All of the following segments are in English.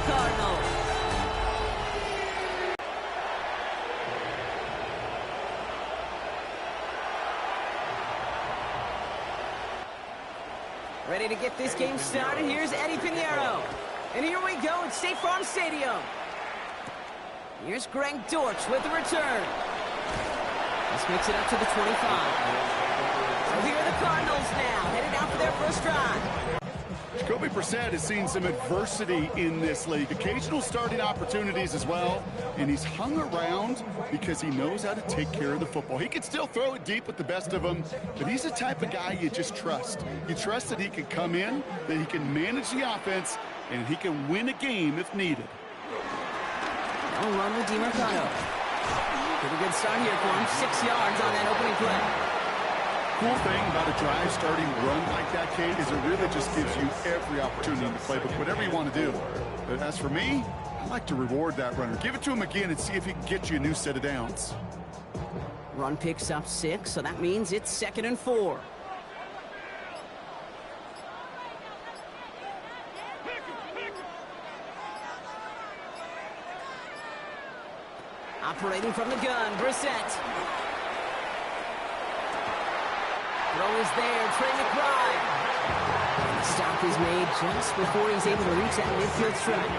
Cardinals. Ready to get this game started. Here's Eddie Pinheiro. And here we go at State Farm Stadium. Here's Greg Dortch with the return. This makes it up to the 25. So here are the Cardinals now, headed out for their first drive. Jacoby Brissett has seen some adversity in this league, occasional starting opportunities as well, and he's hung around because he knows how to take care of the football. He can still throw it deep with the best of them, but he's the type of guy you just trust. You trust that he can come in, that he can manage the offense, and he can win a game if needed. Now run with DeMarcado. Pretty good start here for him, 6 yards on that opening play. Cool thing about a drive starting run like that, Kate, is it really just gives you every opportunity in the playbook, whatever you want to do. But as for me, I like to reward that runner. Give it to him again and see if he can get you a new set of downs. Run picks up 6, so that means it's 2nd and 4. Operating from the gun, Brissett. Throw is there, Trey McBride. The stop is made just before he's able to reach that midfield strike.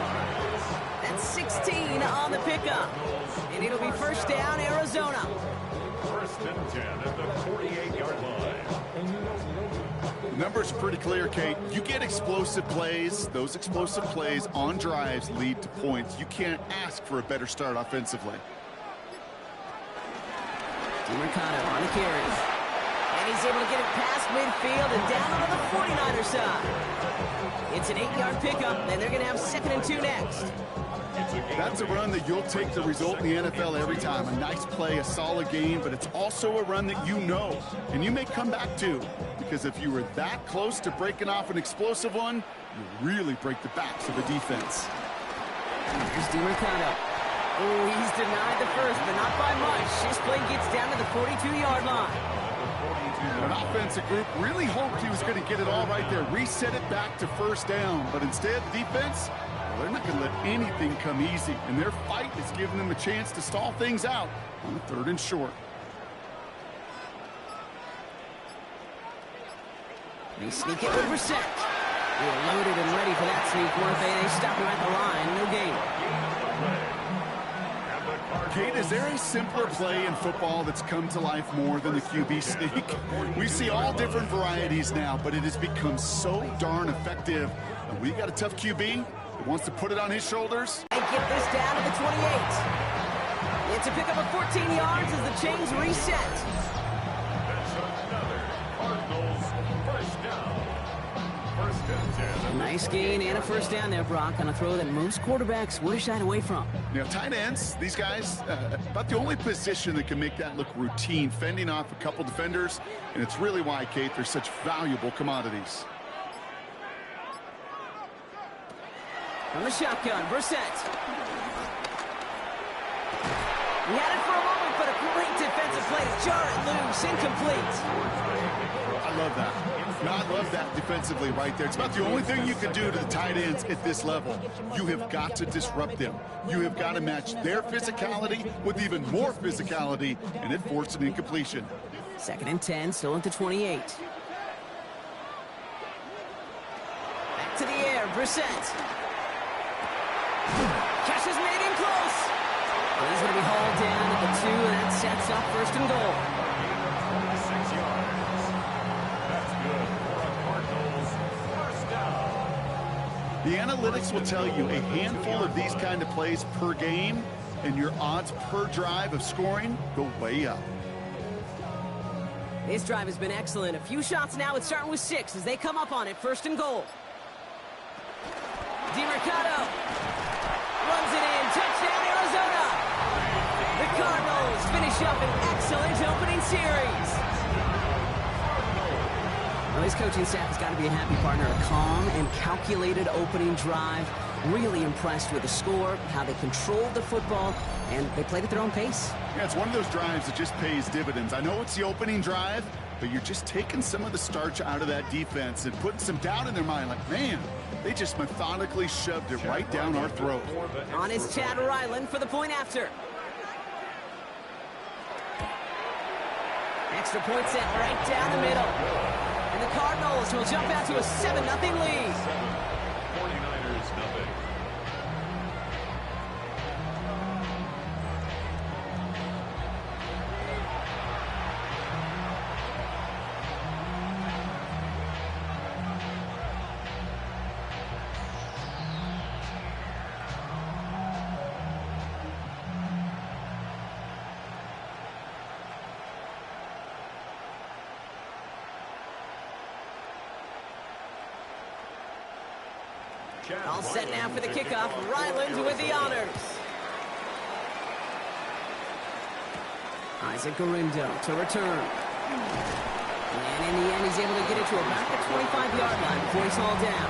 That's 16 on the pickup. And it'll be first down, Arizona. First and 10 at the 48-yard line. The numbers are pretty clear, Kate. You get explosive plays. Those explosive plays on drives lead to points. You can't ask for a better start offensively. DeMarcado on the carry. And he's able to get it past midfield and down onto the 49er side. It's an 8-yard pickup, and they're going to have 2nd and 2 next. That's a run that you'll take the result in the NFL every time. A nice play, a solid game, but it's also a run that you know, and you may come back to. Because if you were that close to breaking off an explosive one, you really break the backs of a defense. Here's DeMarcado. Oh, he's denied the first, but not by much. This play gets down to the 42-yard line. An offensive group really hoped he was going to get it all right there, reset it back to first down. But instead, defense, well, they're not going to let anything come easy. And their fight is giving them a chance to stall things out on the 3rd and short. They sneak it with Brissett. They're loaded and ready for that sneak, weren't they? They stop him at the line. No gain. Kate, is there a simpler play in football that's come to life more than the QB sneak? We see all different varieties now, but it has become so darn effective. And we got a tough QB that wants to put it on his shoulders. They get this down to the 28. It's a pickup of 14 yards as the chains reset. That's another Cardinals first down. First and 10. A nice gain and a first down there, Brock, on a throw that most quarterbacks would have shied away from. You know, tight ends, these guys, about the only position that can make that look routine, fending off a couple defenders, and it's really why, Kate, they're such valuable commodities. From the shotgun, Brissett. He had it for a moment, but a great defensive play to jar it loose, incomplete. I love that. No, I love that defensively right there. It's about the only thing you can do to the tight ends at this level. You have got to disrupt them. You have got to match their physicality with even more physicality, and it forced an incompletion. 2nd and 10, still at the 28. Back to the air, Brissett. Catch is made in close. But he's going to be hauled down at the 2, and that sets up 1st and goal. 6 yards. That's good for a Cardinals first down. The analytics will tell you a handful of these kind of plays per game, and your odds per drive of scoring go way up. This drive has been excellent. A few shots now. It's starting with 6 as they come up on it. 1st and goal. DeMarcado runs it in. Touchdown, Arizona. The Cardinals finish up an excellent opening series. Well, his coaching staff has got to be a happy partner. A calm and calculated opening drive. Really impressed with the score, how they controlled the football, and they played at their own pace. Yeah, it's one of those drives that just pays dividends. I know it's the opening drive, but you're just taking some of the starch out of that defense and putting some doubt in their mind. Like, man, they just methodically shoved it right down our throat. On is Chad Ryland for the point after. Extra point set right down the middle. And the Cardinals will jump out to a 7-0 lead. 49ers nothing. All set now for the kickoff. Ryland with the honors. Isaac Garindo to return. And in the end, he's able to get it to about the 25-yard line before he's hauled down.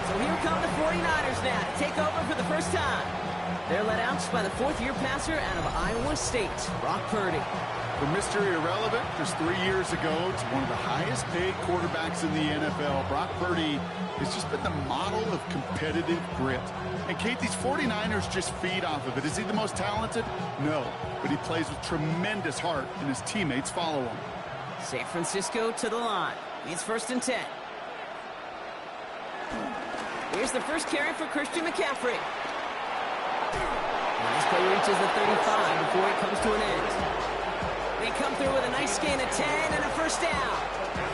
So here come the 49ers now to take over for the first time. They're led out by the fourth-year passer out of Iowa State, Brock Purdy. For Mr. Irrelevant, just 3 years ago, to one of the highest-paid quarterbacks in the NFL, Brock Purdy has just been the model of competitive grit. And Kate, these 49ers just feed off of it. Is he the most talented? No, but he plays with tremendous heart, and his teammates follow him. San Francisco to the line. It's 1st and 10. Here's the first carry for Christian McCaffrey. And this play reaches the 35 before it comes to an end. They come through with a nice gain of 10 and a first down.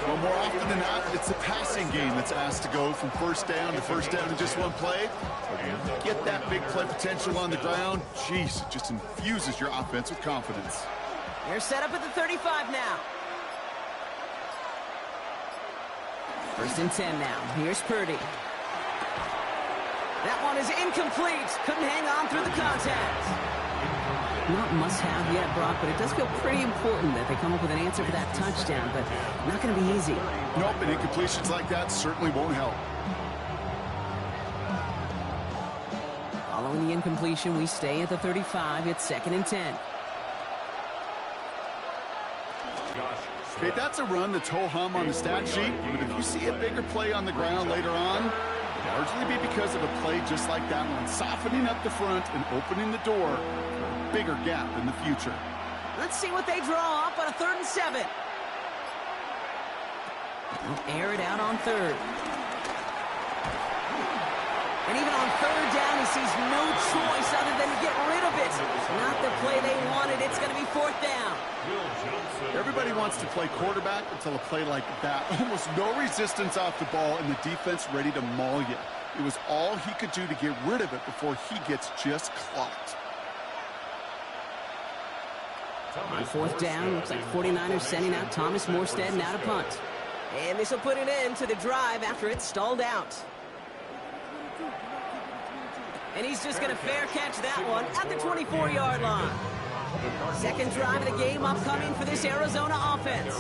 Well, more often than not, it's the passing game that's asked to go from first down in just one play. Get that big play potential on the ground. Jeez, it just infuses your offense with confidence. They're set up at the 35 now. 1st and 10 now. Here's Purdy. That one is incomplete. Couldn't hang on through the contact. Not must-have yet, Brock, but it does feel pretty important that they come up with an answer for that touchdown, but not going to be easy. Nope, and incompletions like that certainly won't help. Following the incompletion, we stay at the 35. It's 2nd and 10. Okay, that's a run that's ho-hum on the stat sheet, but if you see a bigger play on the ground later on, it'll largely be because of a play just like that one, softening up the front and opening the door for a bigger gap in the future. Let's see what they draw up on a 3rd and 7. They'll air it out on 3rd. And even on 3rd down, he sees no choice other than to get rid of it. Not the play they wanted. It's going to be 4th down. Everybody wants to play quarterback until a play like that. Almost no resistance off the ball and the defense ready to maul you. It was all he could do to get rid of it before he gets just clocked. On 4th down, looks like 49ers sending out Thomas Morstead now to punt. And this will put an end to the drive after it's stalled out. And he's just going to fair catch that one at the 24-yard line. Second drive of the game upcoming for this Arizona offense.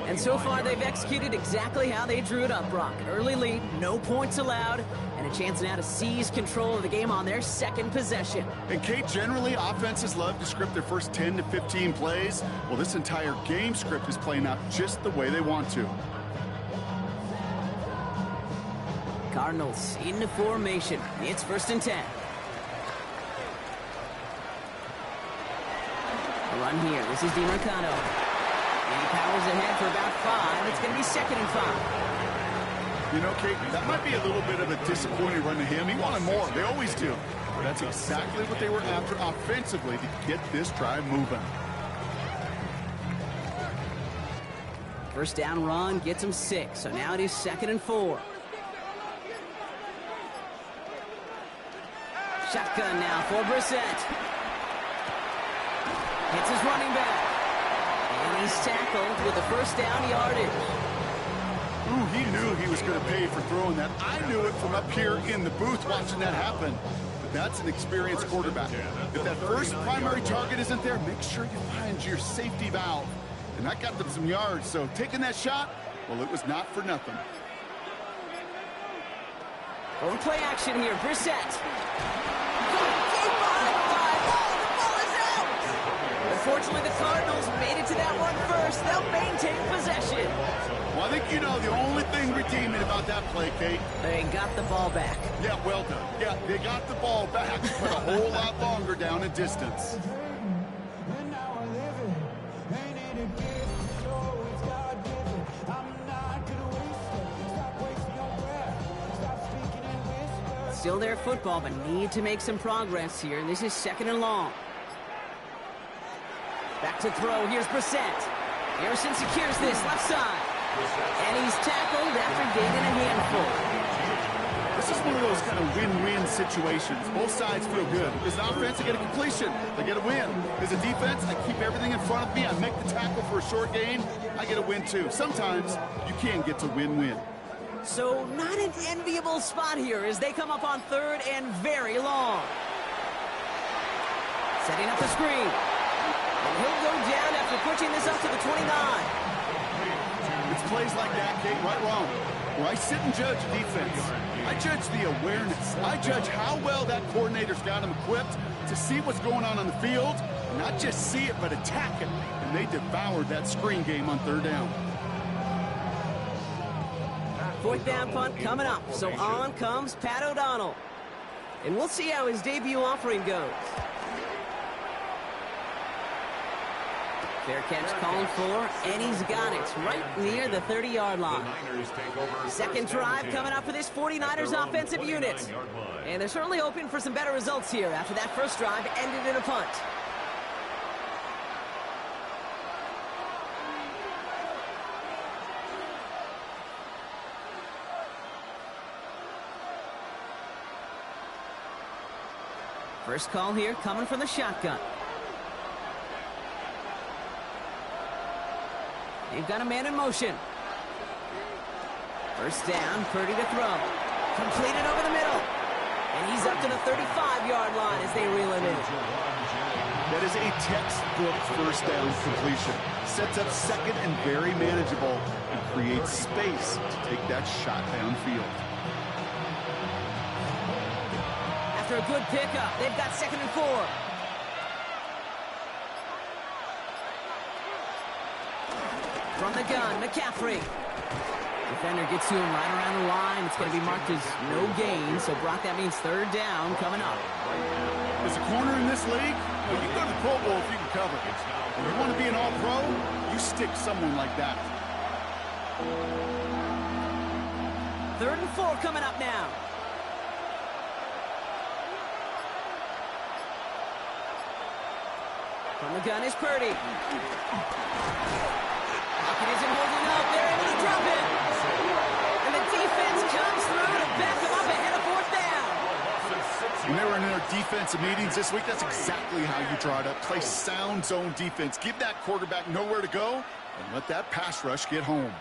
And so far, they've executed exactly how they drew it up, Brock. Early lead, no points allowed, and a chance now to seize control of the game on their second possession. And Kate, generally, offenses love to script their first 10 to 15 plays. Well, this entire game script is playing out just the way they want to. Cardinals into formation. It's 1st and 10. A run here. This is DiMercado. And he powers ahead for about 5. It's going to be 2nd and 5. You know, Kate, that might be a little bit of a disappointing run to him. He wanted more. They always do. But that's exactly what they were after offensively to get this drive moving. First down run gets him 6. So now it is 2nd and 4. Shotgun now for Brissett. Hits his running back. And he's tackled with the first down yardage. Ooh, he knew he was going to pay for throwing that. I knew it from up here in the booth watching that happen. But that's an experienced quarterback. If that first primary target isn't there, make sure you find your safety valve. And that got them some yards. So taking that shot, well, it was not for nothing. On play action here, Brissett. Unfortunately, the Cardinals made it to that one first. They'll maintain possession. Well, I think you know the only thing redeeming about that play, Kate. They got the ball back. Yeah, well done. Yeah, they got the ball back, but a whole lot longer down in distance. Still their football, but need to make some progress here. And this is 2nd and long. Back to throw. Here's Brissett. Harrison secures this left side. And he's tackled after gaining a handful. This is one of those kind of win-win situations. Both sides feel good. As an offense, I get a completion. They get a win. As a defense, I keep everything in front of me. I make the tackle for a short gain. I get a win, too. Sometimes you can get to win-win. So not an enviable spot here as they come up on 3rd and very long. Setting up the screen. And he'll go down after pushing this up to the 29. It's plays like that, Kate, right wrong. Where I sit and judge defense. I judge the awareness. I judge how well that coordinator's got him equipped to see what's going on the field. And not just see it, but attack it. And they devoured that screen game on 3rd down. 4th down punt coming up. So on comes Pat O'Donnell. And we'll see how his debut offering goes. Fair catch called for, and he's got it right near the 30-yard line. 2nd drive coming up for this 49ers offensive unit. And they're certainly hoping for some better results here after that first drive ended in a punt. First call here coming from the shotgun. They've got a man in motion. First down, Purdy to throw. Completed over the middle. And he's up to the 35-yard line as they reel it in. That is a textbook first down completion. Sets up 2nd and very manageable and creates space to take that shot downfield. After a good pickup, they've got 2nd and 4. From the gun, McCaffrey. Defender gets to him right around the line. It's going to be marked as no gain. So, Brock, that means 3rd down coming up. As a corner in this league, well, you go to the Pro Bowl if you can cover. If you want to be an all-pro, you stick someone like that. 3rd and 4 coming up now. From the gun is Purdy. Lockett isn't holding up. They're able to drop it. And the defense comes through to back them up ahead of 4th down. When they were in their defensive meetings this week, that's exactly how you draw it up. Play sound zone defense. Give that quarterback nowhere to go and let that pass rush get home.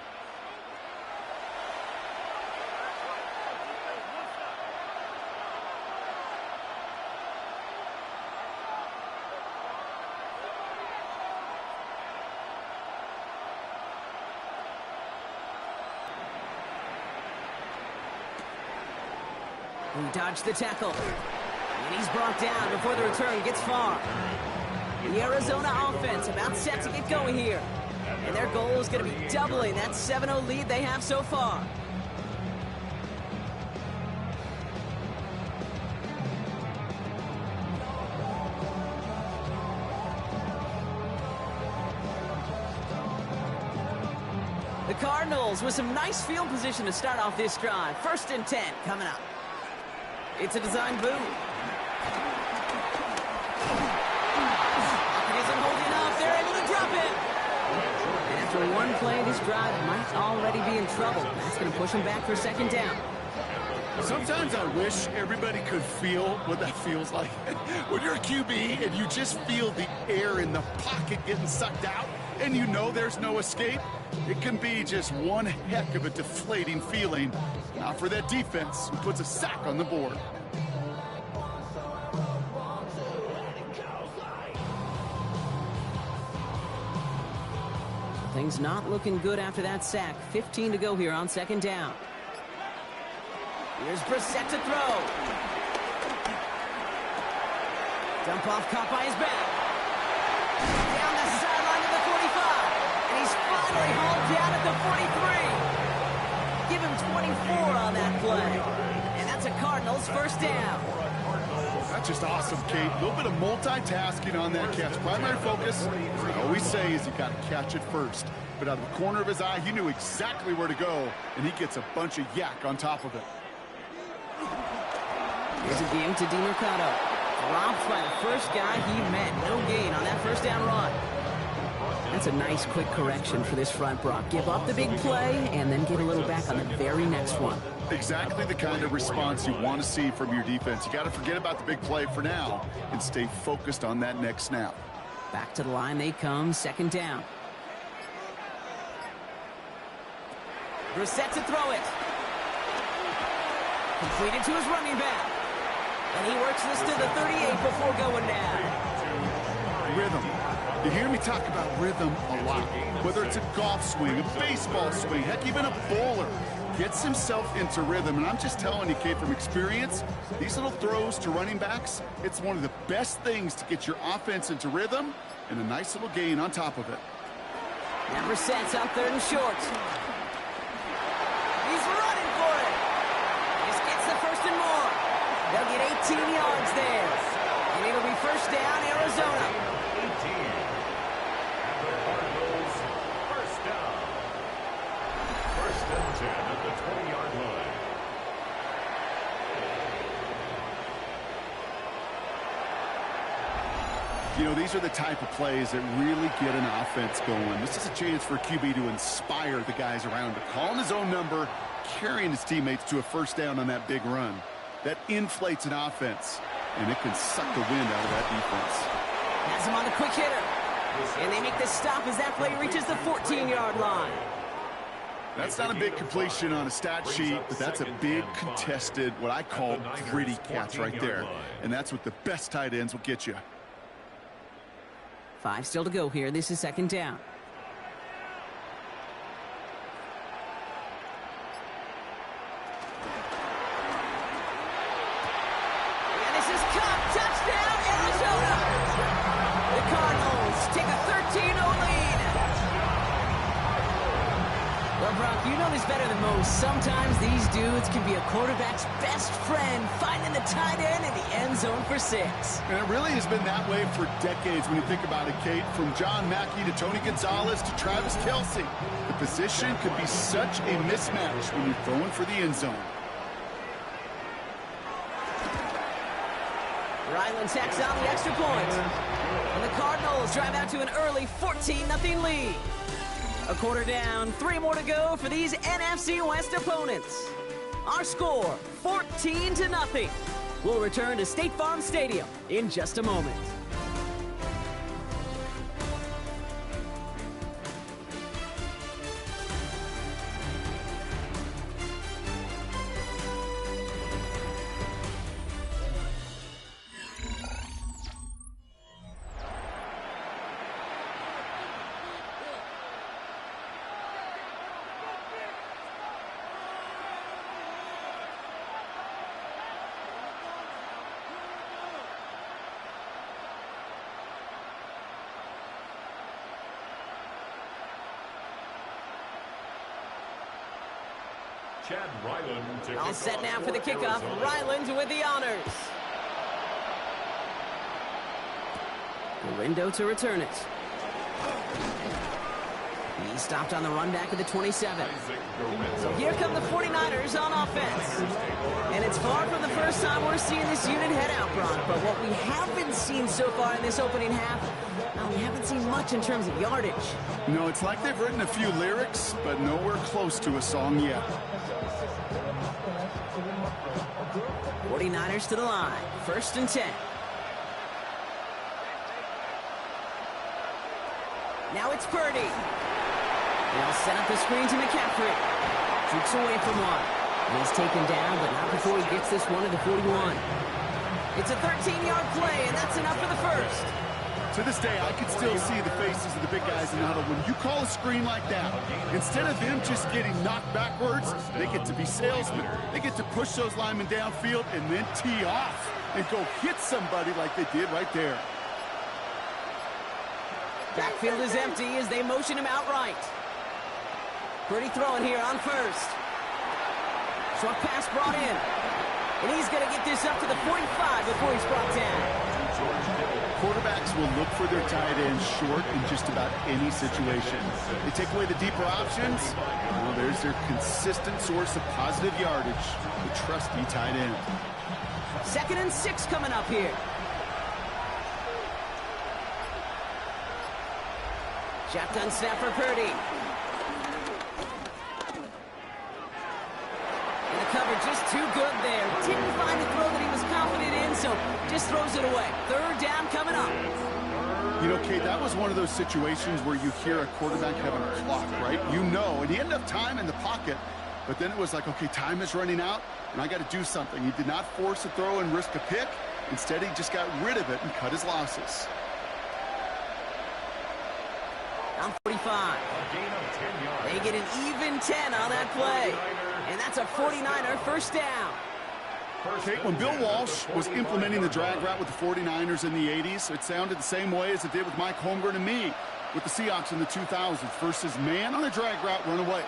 He dodged the tackle. And he's brought down before the return gets far. The Arizona offense about set to get going here. And their goal is going to be doubling that 7-0 lead they have so far. The Cardinals with some nice field position to start off this drive. 1st and 10 coming up. It's a design boot. Lockett isn't holding up. They're able to drop it. And after one play, this drive might already be in trouble. That's going to push them back for 2nd down. Sometimes I wish everybody could feel what that feels like. When you're a QB and you just feel the air in the pocket getting sucked out and you know there's no escape, it can be just one heck of a deflating feeling. Now for that defense who puts a sack on the board. Things not looking good after that sack. 15 to go here on 2nd down. Here's Brissett to throw. Dump off caught by his back. finally hauled down at the 43. Give him 24 on that play. And that's a Cardinals first down. That's just awesome, Kate. A little bit of multitasking on that catch. Primary focus, as I always say, is you got to catch it first. But out of the corner of his eye, he knew exactly where to go, and he gets a bunch of yak on top of it. Here's a game to DeMercado. Dropped by the first guy he met. No gain on that first down run. That's a nice quick correction for this front, Brock. Give up the big play and then get a little back on the very next one. Exactly the kind of response you want to see from your defense. You got to forget about the big play for now and stay focused on that next snap. Back to the line they come, second down. Brissett to throw it. Completed to his running back. And he works this to the 38 before going down. Rhythm. You hear me talk about rhythm a lot. Whether it's a golf swing, a baseball swing, heck, even a bowler gets himself into rhythm. And I'm just telling you, Kate, from experience, these little throws to running backs, it's one of the best things to get your offense into rhythm and a nice little gain on top of it. Now Brissett's on third and short. He's running for it. Just gets the first and more. They'll get 18 yards there. And it'll be first down, Arizona. At the 20-yard line. You know, these are the type of plays that really get an offense going. This is a chance for QB to inspire the guys around him. Calling his own number, carrying his teammates to a first down on that big run. That inflates an offense, and it can suck the wind out of that defense. Has him on the quick hitter. And they make the stop as that play reaches the 14-yard line. That's not a big completion on a stat sheet, but that's a big contested, what I call gritty catch right there. And that's what the best tight ends will get you. 5 still to go here. This is second down. And this is caught. Touchdown, Arizona! The Cardinals take a 13-0 lead. Well, Brock, you know this better than most. Sometimes these dudes can be a quarterback's best friend, finding the tight end in the end zone for 6. And it really has been that way for decades when you think about it, Kate. From John Mackey to Tony Gonzalez to Travis Kelce. The position could be such a mismatch when you're throwing for the end zone. Ryland tacks on the extra point. And the Cardinals drive out to an early 14-0 lead. A quarter down, 3 more to go for these NFC West opponents. Our score, 14-0. We'll return to State Farm Stadium in just a moment. All set now for the kickoff. Ryland with the honors. Gorindo to return it. He stopped on the run back at the 27. So here come the 49ers on offense. And it's far from the first time we're seeing this unit head out, Brock. But what we haven't seen so far in this opening half, we haven't seen much in terms of yardage. No, it's like they've written a few lyrics, but nowhere close to a song yet. 49ers to the line. First and 10. Now it's Purdy. They'll set up the screen to McCaffrey. Shoots away from one. And he's taken down, but not before he gets this one to the 41. It's a 13-yard play, and that's enough for the first. To this day, I can still see the faces of the big guys in the huddle. When you call a screen like that, instead of them just getting knocked backwards, they get to be salesmen. They get to push those linemen downfield and then tee off and go hit somebody like they did right there. Backfield is empty as they motion him outright. Purdy throwing here on first. Short pass brought in. And he's going to get this up to the 45 before he's brought down. Quarterbacks will look for their tight end short in just about any situation. They take away the deeper options. Well, there's their consistent source of positive yardage, the trusty tight end. 2nd and 6 coming up here. Shotgun snap for Purdy. And the cover just too good there. Didn't find a throw that he was confident in, so just throws it away. 3rd down coming up. You know, Kate, that was one of those situations where you hear a quarterback having a clock, right? You know, and he had enough time in the pocket, but then it was like, okay, time is running out, and I got to do something. He did not force a throw and risk a pick. Instead, he just got rid of it and cut his losses. On 45. They get an even 10 on that play. And that's a 49er first down. Okay, when Bill Walsh was implementing the drag route with the 49ers in the 80s, it sounded the same way as it did with Mike Holmgren and me with the Seahawks in the 2000s. Versus man on a drag route, run away.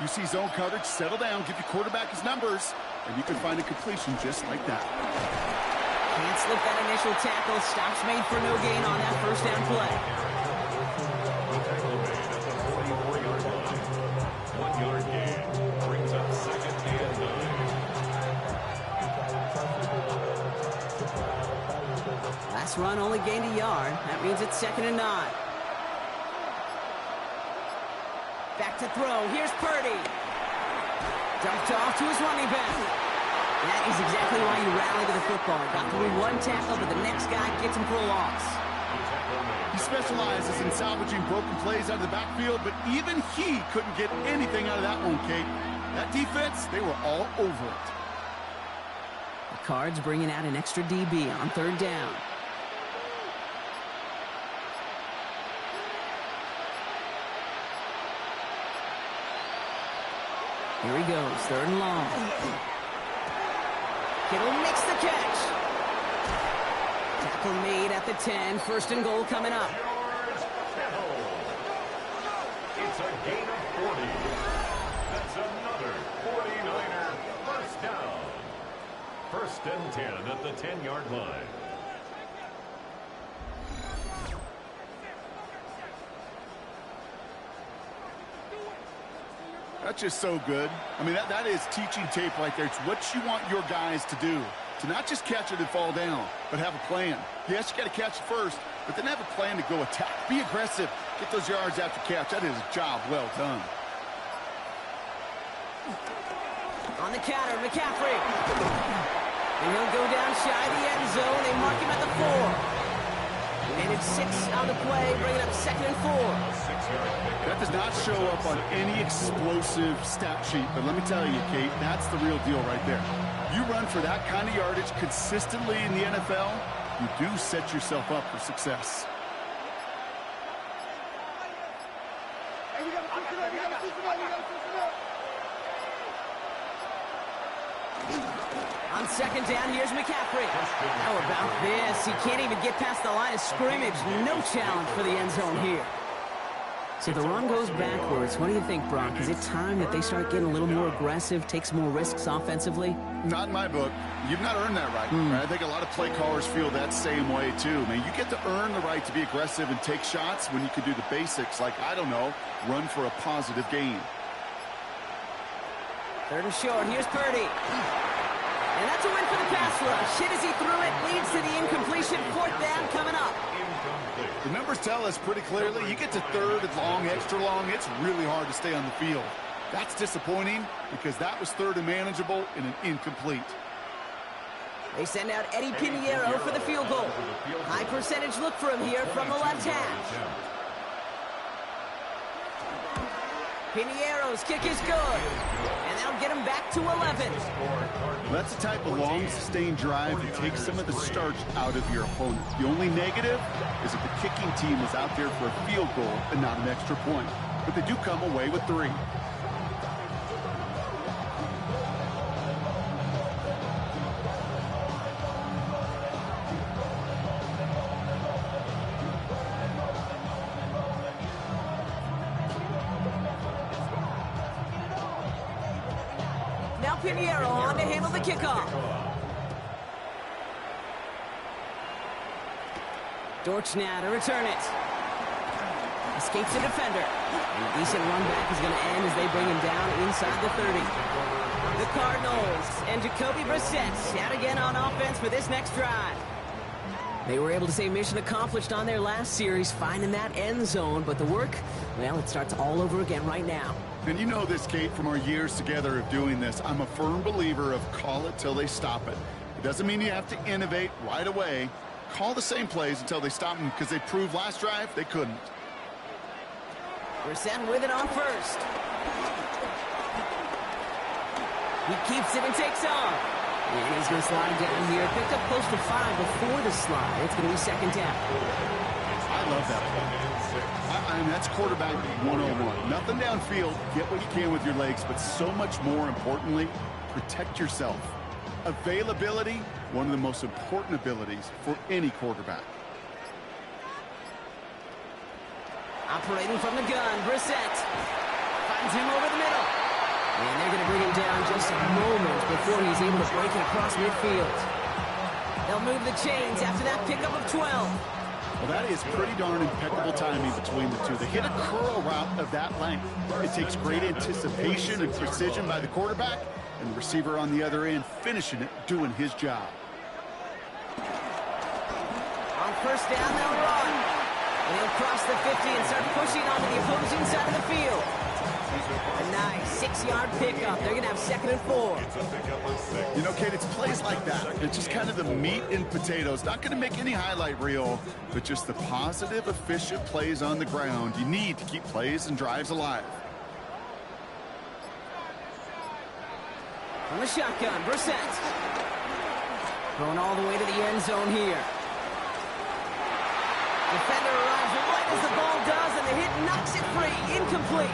You see zone coverage, settle down, give your quarterback his numbers, and you can find a completion just like that. Can't slip that initial tackle. Stops made for no gain on that first down play. Last run only gained a yard. That means it's 2nd and 9. Back to throw. Here's Purdy. Dumped off to his running back. That is exactly why you rally to the football. Got through one tackle, but the next guy gets him for a loss. He specializes in salvaging broken plays out of the backfield, but even he couldn't get anything out of that one, Kate. That defense, they were all over it. The Cards bringing out an extra DB on 3rd down. Here he goes, 3rd and long. Kittle makes the catch. Tackle made at the 10. 1st and goal coming up. It's a gain of 40. That's another 49er first down. 1st and 10 at the 10-yard line. That's just so good. I mean, that is teaching tape right there. It's what you want your guys to do. To not just catch it and fall down, but have a plan. Yes, you got to catch it first, but then have a plan to go attack. Be aggressive. Get those yards after catch. That is a job well done. On the counter, McCaffrey. And he'll go down shy of the end zone. They mark him at the 4. And it's 6 on the play, bringing up 2nd and 4. That does not show up on any explosive stat sheet, but let me tell you, Kate, that's the real deal right there. You run for that kind of yardage consistently in the NFL, you do set yourself up for success. On 2nd down, here's McCaffrey. How about this? He can't even get past the line of scrimmage. No challenge for the end zone here. So the run goes backwards. What do you think, Brock? Is it time that they start getting a little more aggressive, take some more risks offensively? Not in my book. You've not earned that right. I think a lot of play callers feel that same way, too. Man, you get to earn the right to be aggressive and take shots when you can do the basics, like, I don't know, run for a positive gain. 3rd and short. Here's Purdy. And that's a win for the pass rush. Hit as he threw it, leads to the incompletion. 4th down coming up. The numbers tell us pretty clearly, you get to 3rd and long, extra long, it's really hard to stay on the field. That's disappointing because that was 3rd and manageable and an incomplete. They send out Eddie Pinheiro for the field goal. High percentage look for him here from the left hash. Pinheiro's kick is good. And that'll get him back to 11. That's the type of long, sustained drive that takes some of the starch out of your opponent. The only negative is that the kicking team is out there for a field goal and not an extra point. But they do come away with 3. Pinheiro on to handle the kickoff. Dortch now to return it. Escapes the defender. And a decent run back is going to end as they bring him down inside the 30. The Cardinals and Jacoby Brissett out again on offense for this next drive. They were able to say mission accomplished on their last series, finding that end zone, but the work, well, it starts all over again right now. And you know this, Kate, from our years together of doing this. I'm a firm believer of call it till they stop it. It doesn't mean you have to innovate right away. Call the same plays until they stop them, because they proved last drive they couldn't. Brissett with it on first. He keeps it and takes off. And he's going to slide down here. Picked up close to 5 before the slide. It's going to be second down. I love that play. I mean, that's quarterback 101. Nothing downfield. Get what you can with your legs, but so much more importantly, protect yourself. Availability, one of the most important abilities for any quarterback. Operating from the gun, Brissett finds him over the middle. And they're going to bring him down just a moment before he's able to break it across midfield. They'll move the chains after that pickup of 12. Well, that is pretty darn impeccable timing between the two. They hit a curl route of that length. It takes great anticipation and precision by the quarterback, and the receiver on the other end finishing it, doing his job. On first down, they'll run. And he'll cross the 50 and start pushing onto the opposing side of the field. A nice 6-yard pickup. They're going to have 2nd and 4. You know, Kate, it's plays like that. It's just kind of the meat and potatoes. Not going to make any highlight reel, but just the positive, efficient plays on the ground. You need to keep plays and drives alive. On the shotgun, Brissett. Going all the way to the end zone here. Defender arrives right as the ball does, and the hit knocks it free. Incomplete.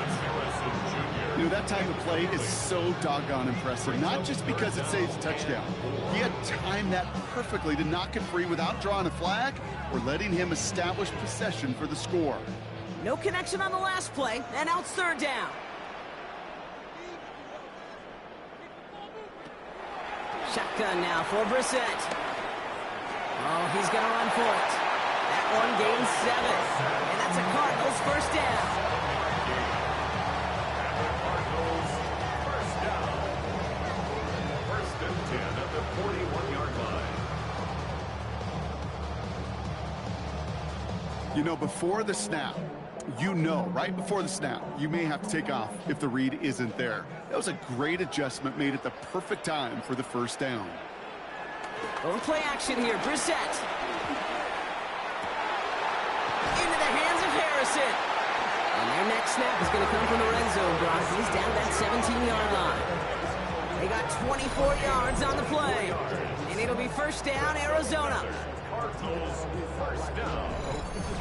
You know, that type of play is so doggone impressive, not just because it saves a touchdown. He had timed that perfectly to knock it free without drawing a flag or letting him establish possession for the score. No connection on the last play, and now it's 3rd down. Shotgun now for Brissett. Oh, he's going to run for it. That one gains 7, and that's a Cardinals first down. First and 10 at the 41-yard line. You know, before the snap, right before the snap, you may have to take off if the read isn't there. That was a great adjustment made at the perfect time for the first down. Going play action here, Brissett. Into the hands of Harrison. And their next snap is going to come from the red zone, Brock. He's down that 17-yard line. They got 24 yards on the play. And it'll be first down, Arizona. Cardinals first down.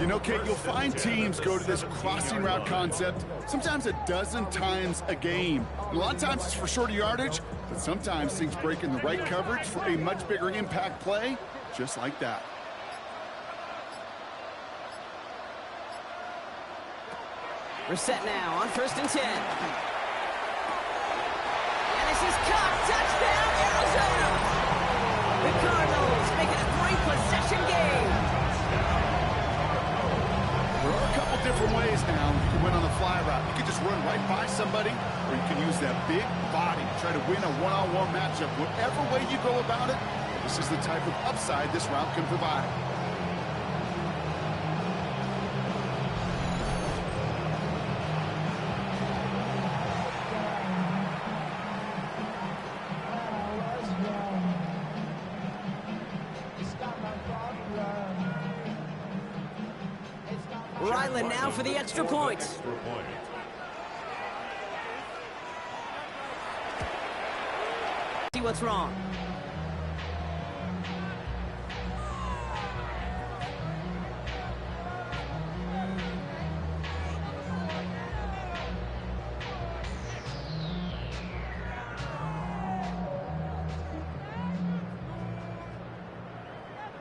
You know, Kate, you'll find teams go to this crossing route concept sometimes a dozen times a game. And a lot of times it's for shorter yardage, but sometimes things break in the right coverage for a much bigger impact play, just like that. Brissett now on first and 10. And this is caught. Touchdown, Arizona! The Cardinals make it a 3-possession game. There are a couple different ways now you can win on the fly route. You can just run right by somebody, or you can use that big body to try to win a one-on-one matchup. Whatever way you go about it, this is the type of upside this route can provide. Ryland now for the extra point. See what's wrong.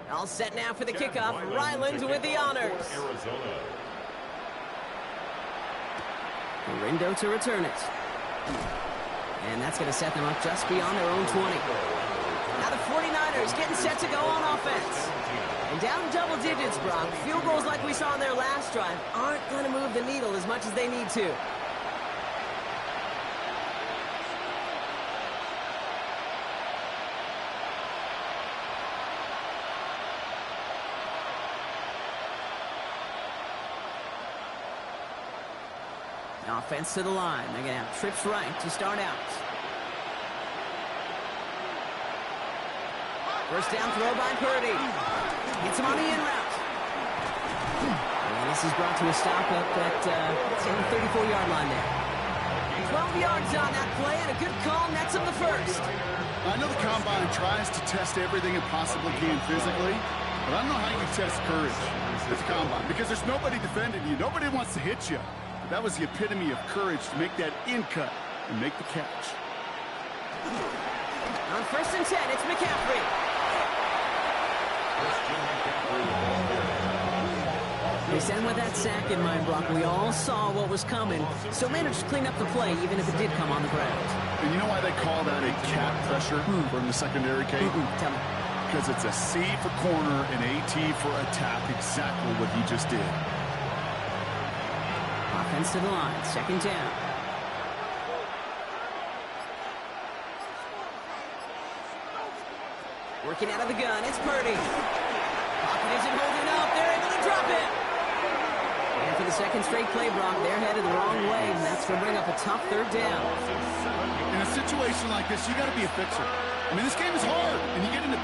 All set now for the kickoff. Ryland with the honors. Rindo to return it. And that's going to set them up just beyond their own 20. Now the 49ers getting set to go on offense. And down double digits, Brock. Field goals like we saw in their last drive aren't going to move the needle as much as they need to. Offense to the line. They're going to have trips right to start out. First down throw by Purdy. Gets him on the in route. And this is brought to a stop up at the 34-yard line there. 12 yards on that play, and a good call nets him the first. I know the Combine tries to test everything it possibly can physically, but I don't know how you test courage at the Combine, because there's nobody defending you. Nobody wants to hit you. But that was the epitome of courage to make that in cut and make the catch. On first and 10, it's McCaffrey. They sent with that sack in mind, Brock. We all saw what was coming, so managed to clean up the play, even if it did come on the ground. And you know why they call that a cat pressure from the secondary, Kate? Tell me. Because it's a C for corner and a T for attack, exactly what he just did. Offense to the line, second down. Working out of the gun, it's Purdy. Pocket isn't holding up, they're able to drop it. And for the second straight play, Brock, they're headed the wrong way, and that's going to bring up a tough third down. In a situation like this, you got to be a fixer. I mean, this game is hard, and you get into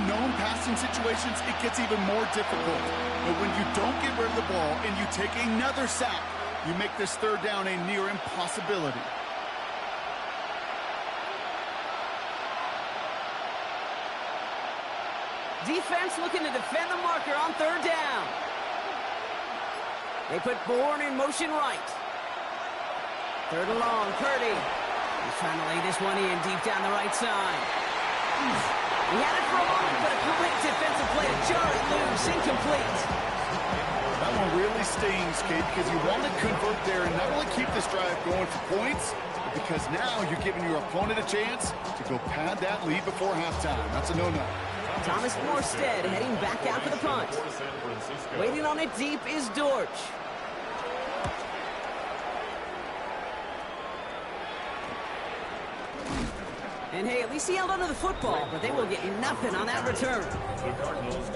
known passing situations, it gets even more difficult. But when you don't get rid of the ball and you take another sack, you make this third down a near impossibility. Defense looking to defend the marker on third down. They put Bourne in motion right. Third and long, Purdy. He's trying to lay this one in deep down the right side. He had it for a moment, but a great defensive play to jar it loose, incomplete. That one really stings, Kate, because you want to convert there and not only keep this drive going for points, but because now you're giving your opponent a chance to go pad that lead before halftime. That's a no-no. Thomas Morstead heading back out for the punt. Waiting on it deep is Dortch. And hey, at least he held onto the football, but they will get nothing on that return.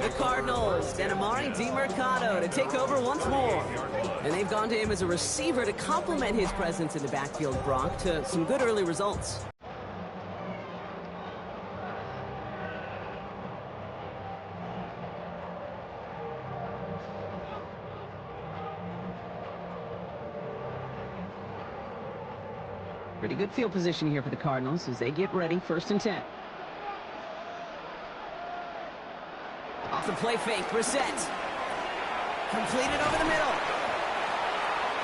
The Cardinals and Amari DiMercato to take over once more. And they've gone to him as a receiver to complement his presence in the backfield, Brock, to some good early results. Pretty good field position here for the Cardinals as they get ready, first and 10. Off the play fake, Brissett. Completed over the middle.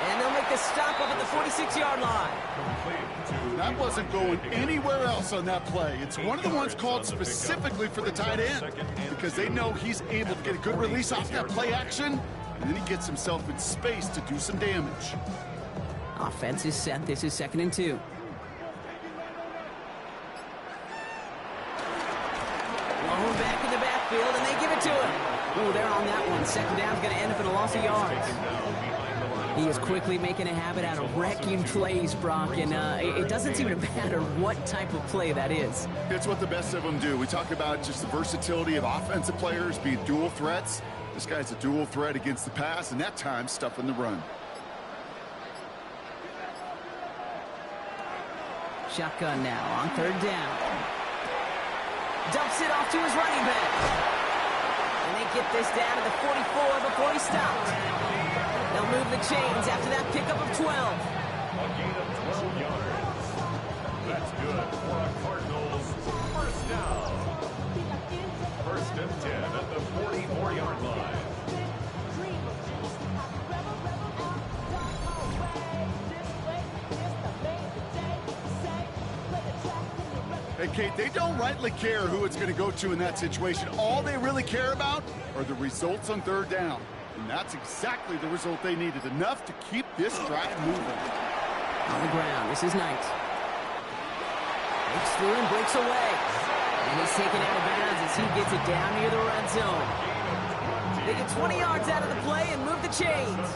And they'll make the stop up at the 46-yard line. That wasn't going anywhere else on that play. It's one of the ones called specifically for the tight end because they know he's able to get a good release off that play action, and then he gets himself in space to do some damage. Offense is set. This is second and 2. Long back in the backfield, and they give it to him. Oh, they're on that one. Second down's going to end up in a loss of yards. He is quickly making a habit out of wrecking plays, Brock, and it doesn't seem to matter what type of play that is. It's what the best of them do. We talk about just the versatility of offensive players being dual threats. This guy's a dual threat against the pass, and that time stuffing the run. Shotgun now on third down. Dumps it off to his running back. And they get this down to the 44 before he stopped. They'll move the chains after that pickup of 12. A gain of 12 yards. That's good for a Cardinals first down. First and 10 at the 44-yard line. Hey, Kate, they don't rightly care who it's going to go to in that situation. All they really care about are the results on third down. And that's exactly the result they needed. Enough to keep this drive moving. On the ground, this is Knight. Breaks through and breaks away. And he's taken out of bounds as he gets it down near the red zone. They get 20 yards out of the play and move the chains.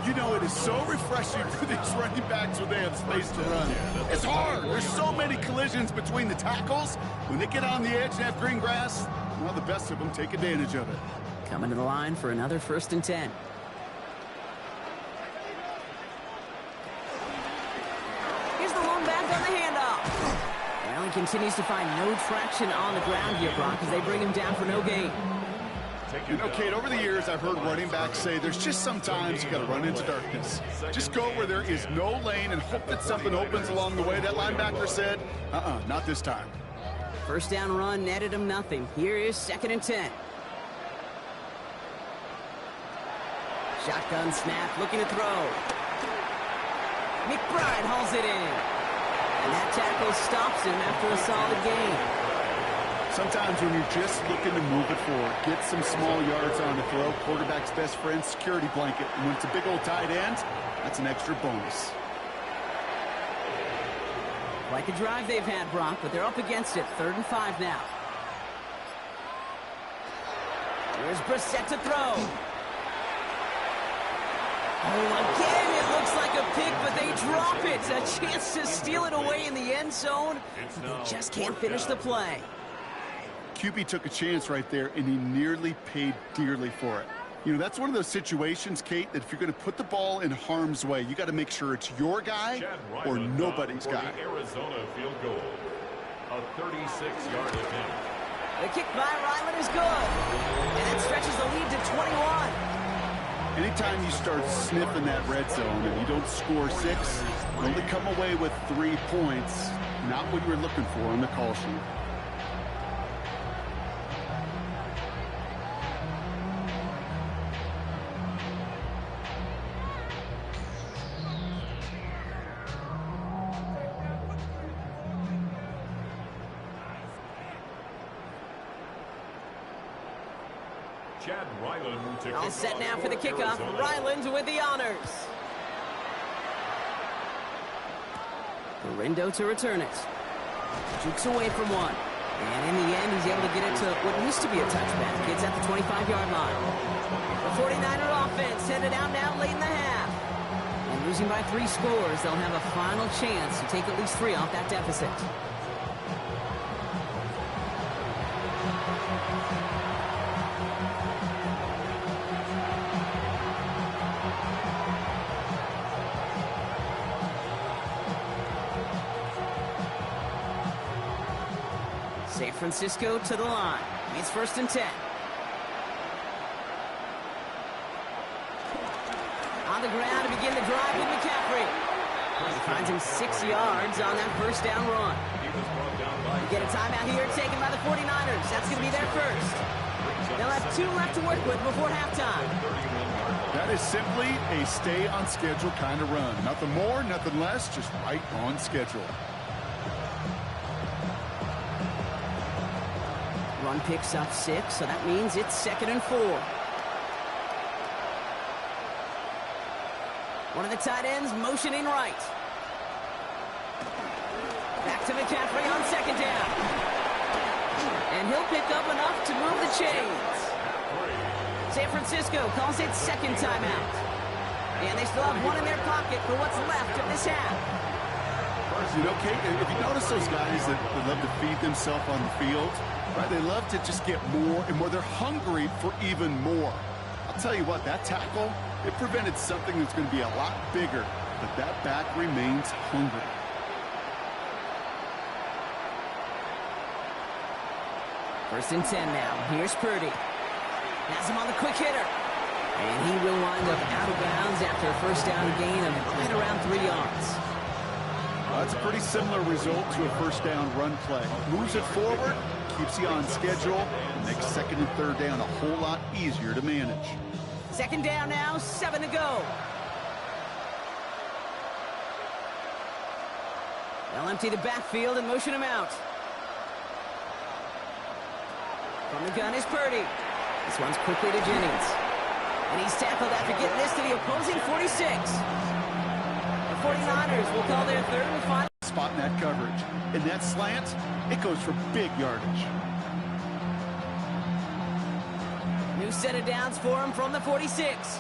You know, it is so refreshing for these running backs when they have space to run. It's hard. There's so many collisions between the tackles. When they get on the edge and have green grass, well, the best of them take advantage of it. Coming to the line for another 1st and 10. Here's the lone back on the handoff. Well, he continues to find no traction on the ground here, Brock, as they bring him down for no gain. You know, Kate, over the years, I've heard running backs say there's just sometimes you got to run into darkness. Just go where there is no lane and hope that something opens along the way. That linebacker said, not this time. 1st down run netted him nothing. Here is 2nd and 10. Shotgun snap, looking to throw. McBride hauls it in. And that tackle stops him after a solid gain. Sometimes when you're just looking to move it forward, get some small yards on the throw, quarterback's best friend, security blanket. And when it's a big old tight end, that's an extra bonus. Like a drive they've had, Brock, but they're up against it. 3rd and 5 now. Here's Brissett to throw. Oh, again, it looks like a pick, but they drop it. A chance to steal it away in the end zone. They just can't finish the play. QB took a chance right there, and he nearly paid dearly for it. You know, that's one of those situations, Kate, that if you're going to put the ball in harm's way, you got to make sure it's your guy or nobody's guy. Arizona field goal. A 36-yard attempt. The kick by Ryland is good. And that stretches the lead to 21. Anytime you start sniffing that red zone and you don't score 6, you only come away with 3 points. Not what you were looking for on the call sheet. All set now for the kickoff. Ryland with the honors. Garindo to return it. Jukes away from one. And in the end, he's able to get it to what used to be a touchback. Gets at the 25-yard line. The 49er offense headed out now late in the half. And losing by 3 scores, they'll have a final chance to take at least 3 off that deficit. San Francisco to the line. It's 1st and 10. On the ground to begin the drive with McCaffrey. He finds him 6 yards on that 1st down run. We get a timeout here taken by the 49ers. That's going to be their first. They'll have 2 left to work with before halftime. That is simply a stay on schedule kind of run. Nothing more, nothing less, just right on schedule. Run picks up 6, so that means it's 2nd and 4. One of the tight ends motioning right. Back to McCaffrey on 2nd down. And he'll pick up enough to move the chains. San Francisco calls it 2nd timeout. And they still have 1 in their pocket for what's left of this half. You know, Kate, if you notice those guys that love to feed themselves on the field, right? They love to just get more and more. They're hungry for even more. I'll tell you what, that tackle, it prevented something that's going to be a lot bigger, but that back remains hungry. First and 10 now. Here's Purdy. Has him on the quick hitter. And he will wind up out of bounds after a 1st down gain of right around 3 yards. That's a pretty similar result to a 1st down run play. Moves it forward, keeps you on schedule, and makes 2nd and 3rd down a whole lot easier to manage. 2nd down now, 7 to go. They'll empty the backfield and motion him out. From the gun is Purdy. This one's quickly to Jennings. And he's tackled after getting this to the opposing 46. The 49ers will call their 3rd and final spot in that coverage. And that slant, it goes for big yardage. New set of downs for him from the 46.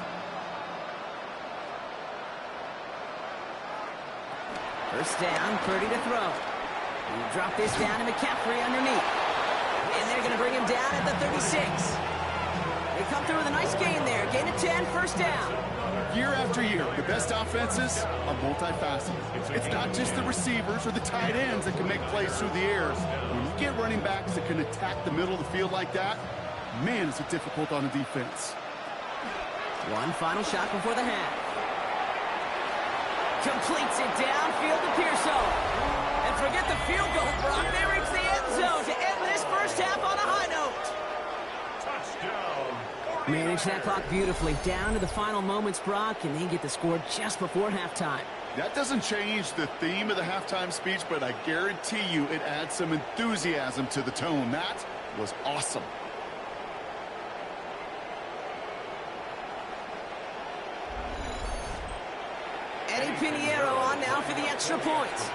First down, Purdy to throw. You drop this down to McCaffrey underneath. And they're going to bring him down at the 36. They come through with a nice gain there. Gain of 10, first down. Year after year, the best offenses are multifaceted. It's not just the receivers or the tight ends that can make plays through the air. When you get running backs that can attack the middle of the field like that, man, is it difficult on the defense. One final shot before the half. Completes it downfield to Pearson. And forget the field goal, Brock. They reach the end zone to end this first half on a high note. Touchdown. Manage that clock beautifully. Down to the final moments, Brock, and they get the score just before halftime. That doesn't change the theme of the halftime speech, but I guarantee you it adds some enthusiasm to the tone. That was awesome. Eddie Pinheiro on now for the extra point.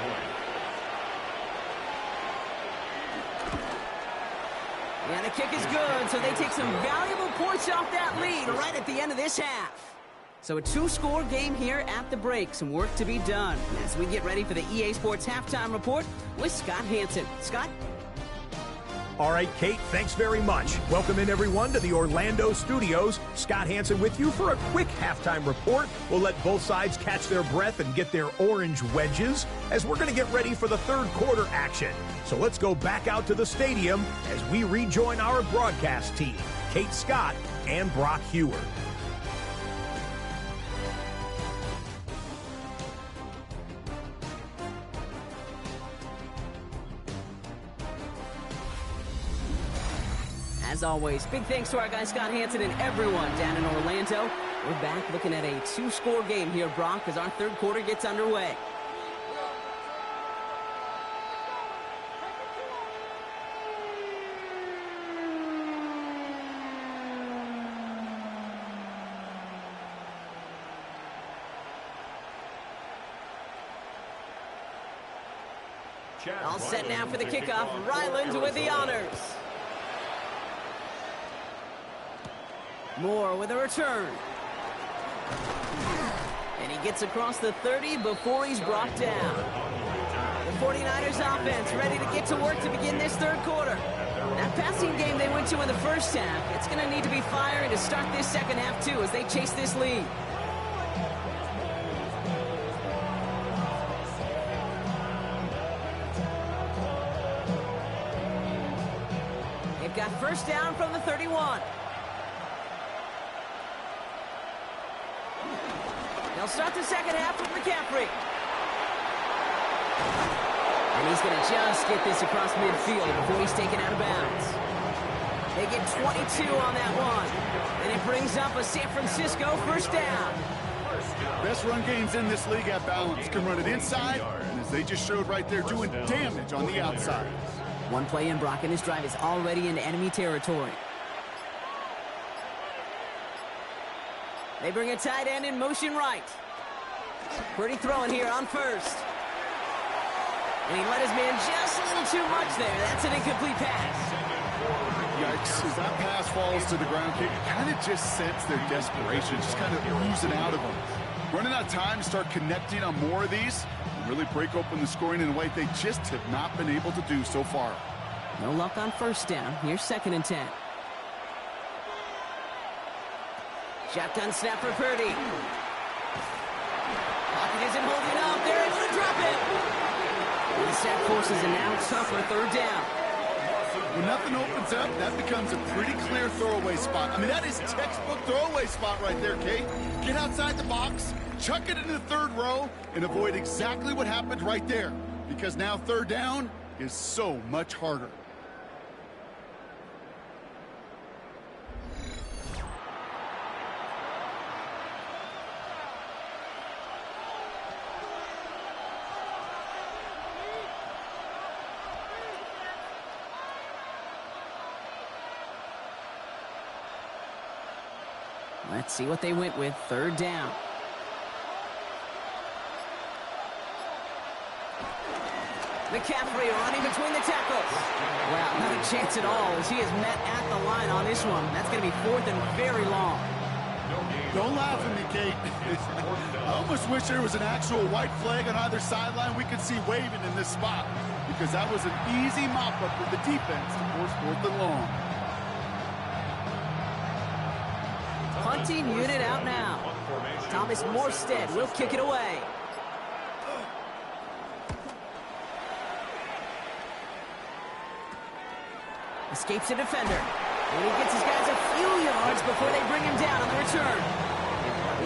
And the kick is good, so they take some valuable points off that lead right at the end of this half. So a two-score game here at the break. Some work to be done as we get ready for the EA Sports Halftime Report with Scott Hanson. Scott? All right, Kate, thanks very much. Welcome in, everyone, to the Orlando studios. Scott Hanson with you for a quick halftime report. We'll let both sides catch their breath and get their orange wedges as we're going to get ready for the third quarter action. So let's go back out to the stadium as we rejoin our broadcast team, Kate Scott and Brock Hewer. As always, big thanks to our guy Scott Hanson and everyone down in Orlando. We're back looking at a two-score game here, Brock, as our third quarter gets underway. All set now for the kickoff. Ryland with the honors. Moore with a return. And he gets across the 30 before he's brought down. The 49ers offense ready to get to work to begin this third quarter. That passing game they went to in the first half, it's going to need to be firing to start this second half too as they chase this lead. They've got first down from the 31. They'll start the second half with McCaffrey. And he's going to just get this across midfield before he's taken out of bounds. They get 22 on that one. And it brings up a San Francisco first down. Best run games in this league at balance. Can run it inside, and as they just showed right there, doing damage on the outside. One play in, Brock, and his drive is already into enemy territory. They bring a tight end in motion right. Purdy throwing here on first. And he let his man just a little too much there. That's an incomplete pass. Yikes, as that pass falls to the ground, you kind of just sense their desperation, just kind of oozing out of them. Running out of time to start connecting on more of these, and really break open the scoring in a way they just have not been able to do so far. No luck on first down. Here's 2nd and 10. Shotgun snap for Purdy. Pocket isn't holding up. They're able to drop it. The sack forces a now tougher third down. When nothing opens up, that becomes a pretty clear throwaway spot. I mean, that is textbook throwaway spot right there, Kate. Get outside the box, chuck it into the third row, and avoid exactly what happened right there. Because now third down is so much harder. Let's see what they went with. Third down. McCaffrey running between the tackles. Wow, not a chance at all as he is met at the line on this one. That's going to be 4th and very long. Don't laugh at me, Kate. I almost wish there was an actual white flag on either sideline we could see waving in this spot, because that was an easy mop-up for the defense to force 4th and long. Punting unit out now. Thomas Morstead will kick it away. Escapes a defender. And he gets his guys a few yards before they bring him down on the return.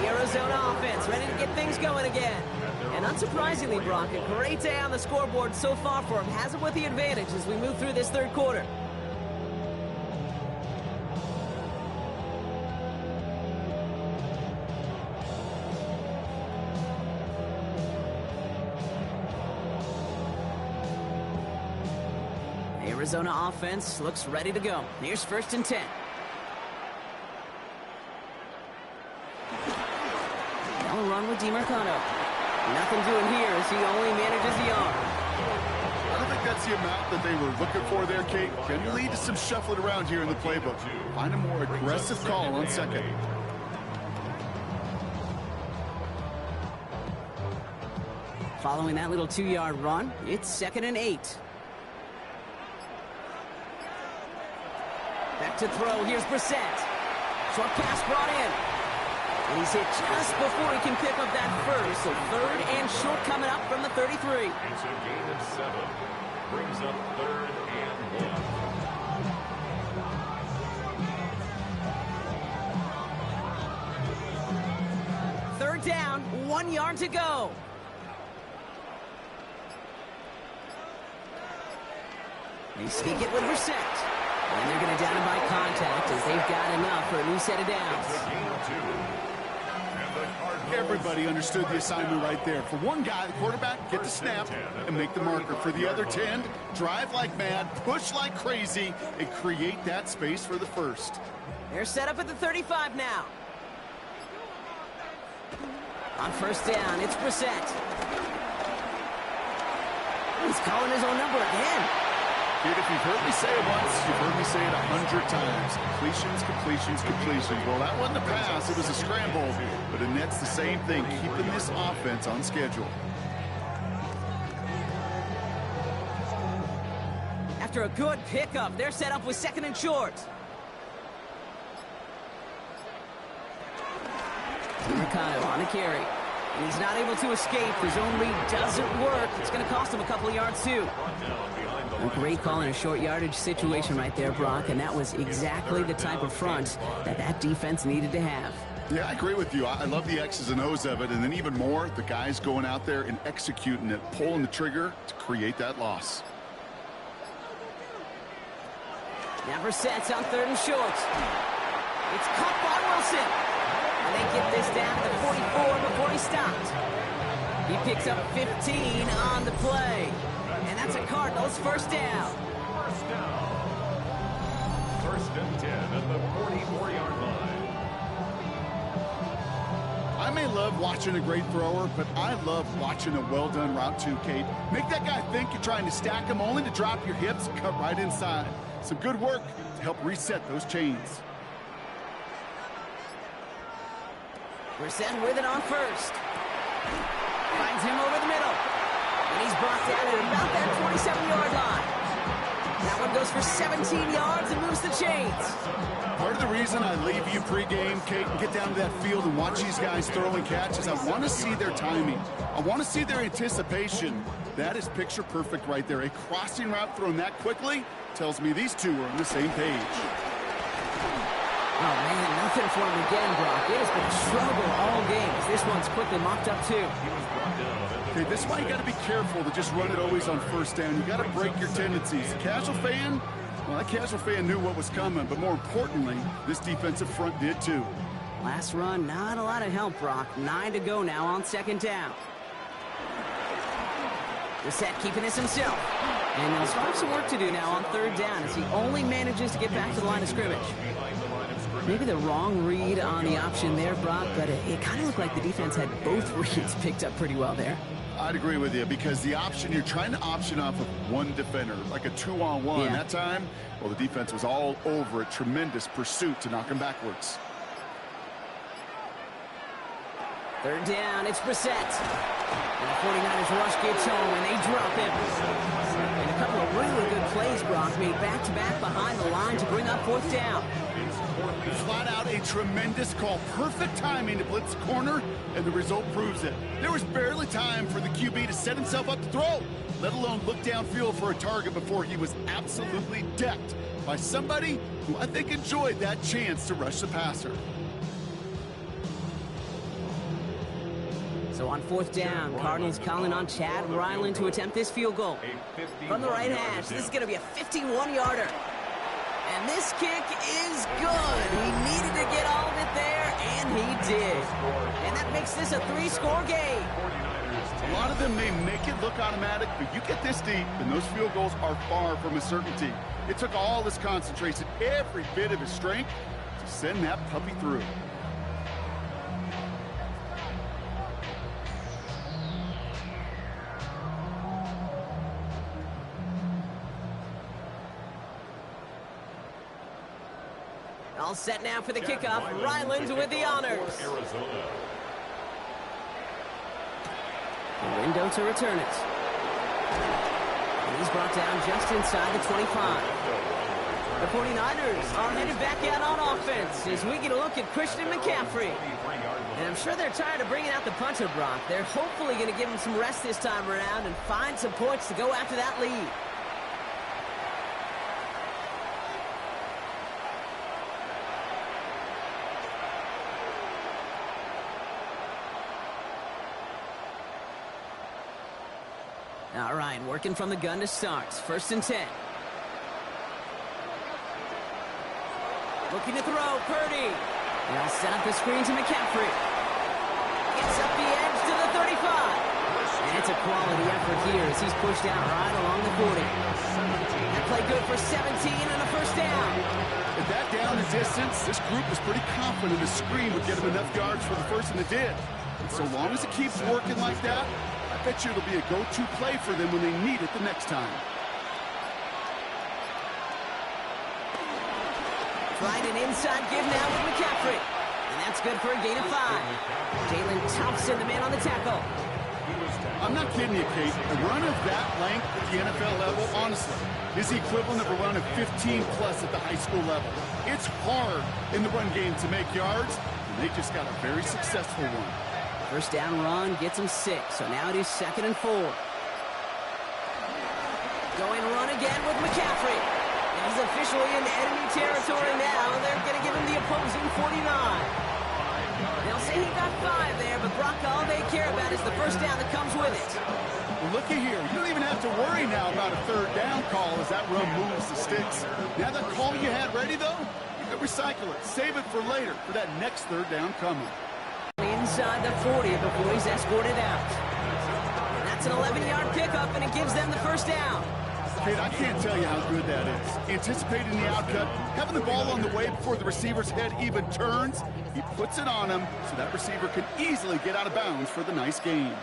The Arizona offense ready to get things going again. And unsurprisingly, Brock, a great day on the scoreboard so far for him. Has it with the advantage as we move through this 3rd quarter. Arizona offense looks ready to go. Here's 1st and 10. They'll run with DiMarcano. Nothing doing here as he only manages the arm. I don't think that's the amount that they were looking for there, Kate. Can lead to some shuffling around here in the playbook. Find a more aggressive call on 2nd. Following that little 2-yard run, it's 2nd and 8. Back to throw. Here's Brissett. Short pass brought in. And he's hit just before he can pick up that first. So 3rd and short coming up from the 33. It's a gain of 7. Brings up 3rd and 1. 3rd down, 1 yard to go. They sneak it with Brissett. And they're going to down him by contact as they've got enough for a new set of downs. Everybody understood the assignment right there. For one guy, the quarterback, get the snap and make the marker. For the other 10, drive like mad, push like crazy, and create that space for the 1st. They're set up at the 35 now. On 1st down, it's Brissett. He's calling his own number again. Kid, if you've heard me say it once, you've heard me say it 100 times. Completions, completions, completions. Well, that wasn't a pass. It was a scramble. But it nets the same thing, keeping this offense on schedule. After a good pickup, they're set up with 2nd and short. Mercado on the carry. And he's not able to escape. His own read doesn't work. It's going to cost him a couple of yards, too. A great call in a short yardage situation right there, Brock, and that was exactly the type of front that defense needed to have. Yeah, I agree with you. I love the X's and O's of it, and then even more, the guys going out there and executing it, pulling the trigger to create that loss. Now Brissett's on 3rd and short. It's caught by Wilson. And they get this down to the 44 before he stopped. He picks up 15 on the play. And that's a Cardinals 1st down. 1st and 10 at the 44-yard line. I may love watching a great thrower, but I love watching a well-done route too, Kate. Make that guy think you're trying to stack him only to drop your hips and cut right inside. Some good work to help reset those chains. Brissett with it on 1st. Finds him over the middle. And he's brought down at about that 27-yard line. That one goes for 17 yards and moves the chains. Part of the reason I leave you pregame, Kate, and get down to that field and watch these guys throw and catch is I want to see their timing. I want to see their anticipation. That is picture perfect right there. A crossing route thrown that quickly tells me these two are on the same page. Oh, man, nothing for him again, Brock. It has been a struggle all game. This one's quickly mopped up, too. Okay, this is why you got to be careful to just run it always on 1st down. You got to break your tendencies. Casual fan, well, that casual fan knew what was coming, but more importantly, this defensive front did, too. Last run, not a lot of help, Brock. 9 to go now on 2nd down. Brissett keeping this himself. And they'll start some work to do now on 3rd down as he only manages to get back to the line of scrimmage. Maybe the wrong read on the option there, Brock, but it kind of looked like the defense had both reads picked up pretty well there. I'd agree with you because the option, you're trying to option off of one defender, like a 2-on-1. Yeah. That time, well, the defense was all over it. Tremendous pursuit to knock him backwards. Third down, it's Brissett. And the 49ers rush gets home, and they drop him. And a couple of really good plays, Brock, made back-to-back behind the line to bring up fourth down. Flat out a tremendous call. Perfect timing to blitz the corner, and the result proves it. There was barely time for the QB to set himself up to throw, let alone look downfield for a target before he was absolutely decked by somebody who I think enjoyed that chance to rush the passer. So on fourth down, Cardinals calling on Chad Ryland to attempt this field goal. From the right hash, this is going to be a 51-yarder. And this kick is good. He needed to get all of it there, and he did. And that makes this a 3-score game. A lot of them may make it look automatic, but you get this deep, and those field goals are far from a certainty. It took all his concentration, every bit of his strength, to send that puppy through. All set now for the kickoff. Ryland with the honors. The window to return it. And he's brought down just inside the 25. The 49ers are headed back out on offense as we get a look at Christian McCaffrey. And I'm sure they're tired of bringing out the punter, Brock. They're hopefully going to give him some rest this time around and find some points to go after that lead. All right, working from the gun to start. First and 10. Looking to throw, Purdy. They'll set up the screen to McCaffrey. Gets up the edge to the 35. And it's a quality effort here as he's pushed out right along the 40. That play good for 17 and a first down. At that down and distance, this group was pretty confident the screen would get him enough yards for the first, and it did. And so long as it keeps working like that, I bet you it'll be a go-to play for them when they need it the next time. Trying an inside give now with McCaffrey. And that's good for a gain of 5. Jalen Thompson, the man on the tackle. I'm not kidding you, Kate. A run of that length at the NFL level, honestly, is the equivalent of a run of 15-plus at the high school level. It's hard in the run game to make yards, and they just got a very successful one. First down run gets him 6, so now it is 2nd and 4. Going run again with McCaffrey. He's officially in enemy territory now. They're going to give him the opposing 49. They'll say he got 5 there, but Brock, all they care about is the first down that comes with it. Well, looky here. You don't even have to worry now about a third down call as that run moves the sticks. Now that call you had ready, though, you can recycle it. Save it for later for that next third down coming. Inside the 40 before he's escorted out. And that's an 11-yard pickup, and it gives them the first down. Kate, I can't tell you how good that is. Anticipating the outcut, having the ball on the way before the receiver's head even turns, he puts it on him so that receiver can easily get out of bounds for the nice gain.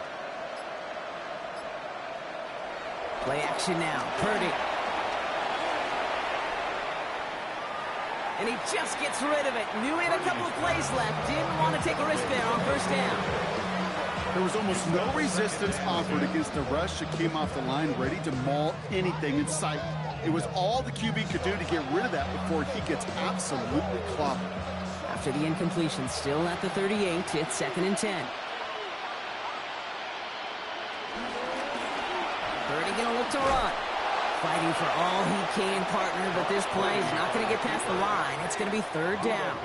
Play action now, Purdy. And he just gets rid of it. Knew he had a couple of plays left. Didn't want to take a risk there on first down. There was almost no resistance offered against the rush that came off the line ready to maul anything in sight. It was all the QB could do to get rid of that before he gets absolutely clobbered. After the incompletion, still at the 38, it's 2nd and 10. Purdy gonna look to run. Fighting for all he can, partner, but this play is not going to get past the line. It's going to be 3rd down.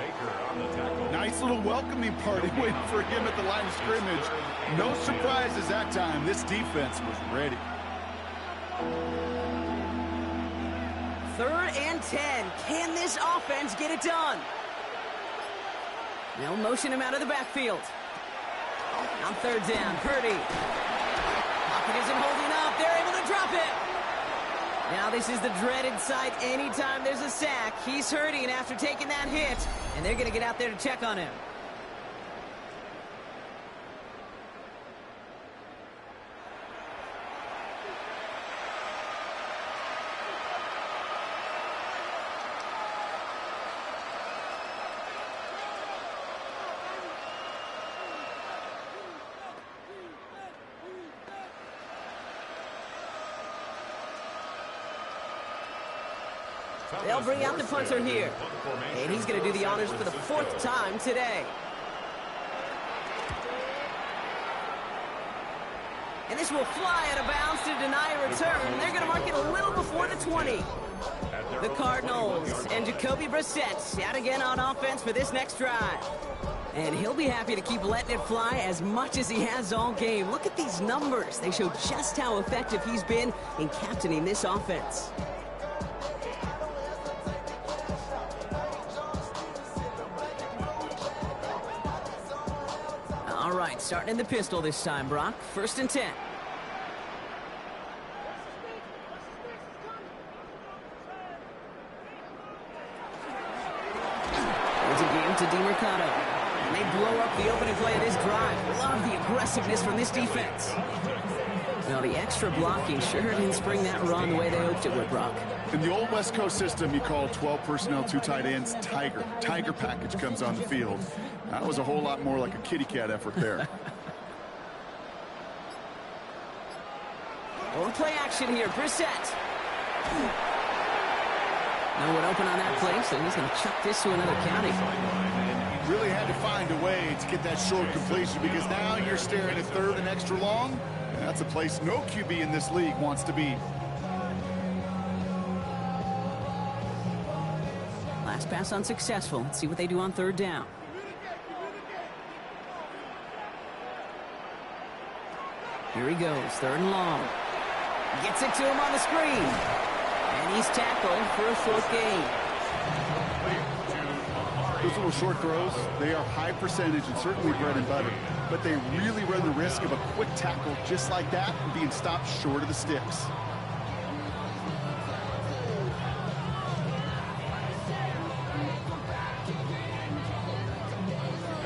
Nice little welcoming party waiting for him at the line of scrimmage. No surprises that time. This defense was ready. 3rd and 10. Can this offense get it done? They'll motion him out of the backfield. On 3rd down, Purdy. Pocket isn't holding up. They're able to drop it. Now this is the dreaded sight anytime there's a sack. He's hurting after taking that hit, and they're going to get out there to check on him. They'll bring out the punter here. And he's going to do the honors for the 4th time today. And this will fly out of bounds to deny a return. They're going to mark it a little before the 20. The Cardinals and Jacoby Brissett out again on offense for this next drive. And he'll be happy to keep letting it fly as much as he has all game. Look at these numbers. They show just how effective he's been in captaining this offense. All right, starting in the pistol this time, Brock. 1st and 10. There's a game to DeMercado. And they blow up the opening play of this drive. Love the aggressiveness from this defense. Now, the extra blocking sure didn't spring that run the way they hoped it would, Brock. In the old West Coast system, you call 12 personnel, 2 tight ends, Tiger. Tiger package comes on the field. That was a whole lot more like a kitty cat effort there. Or play action here, Brissett. No one open on that play, so he's going to chuck this to another county. Really had to find a way to get that short completion because now you're staring at 3rd and extra long. That's a place no QB in this league wants to be. Last pass unsuccessful. Let's see what they do on 3rd down. Here he goes, 3rd and long. Gets it to him on the screen. And he's tackled for a 4th gain. Those little short throws, they are high percentage and certainly bread and butter. But they really run the risk of a quick tackle just like that and being stopped short of the sticks.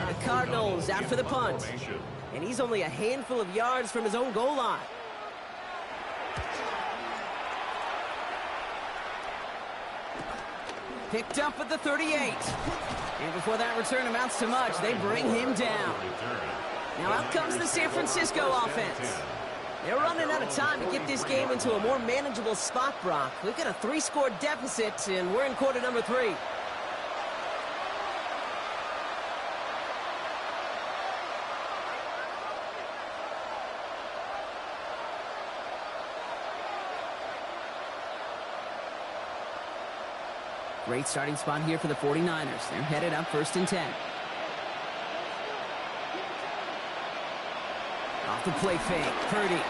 The Cardinals out for the punt. And he's only a handful of yards from his own goal line. Picked up at the 38. And before that return amounts to much, they bring him down. Now out comes the San Francisco offense. They're running out of time to get this game into a more manageable spot, Brock. We've got a 3-score deficit, and we're in quarter number 3. Great starting spot here for the 49ers. They're headed up 1st and 10. Off the play fake. Purdy. In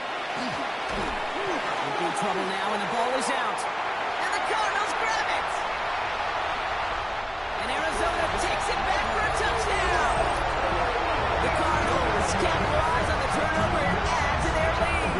big trouble now, and the ball is out. And the Cardinals grab it. And Arizona takes it back for a touchdown. The Cardinals capitalize on the turnover and add to their lead.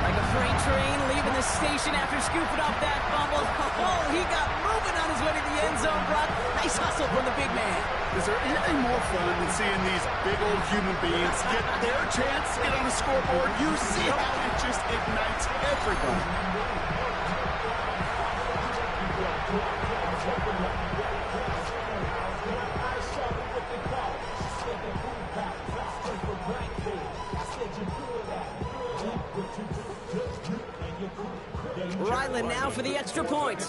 Like a freight train leaving the station after scooping off that fumble. Oh, he got moving on his way to the end zone, Brock. Nice hustle from the big man. Is there anything more fun than seeing these big old human beings get their chance to get on the scoreboard? You see how it just ignites everybody. Ryland now for the extra point.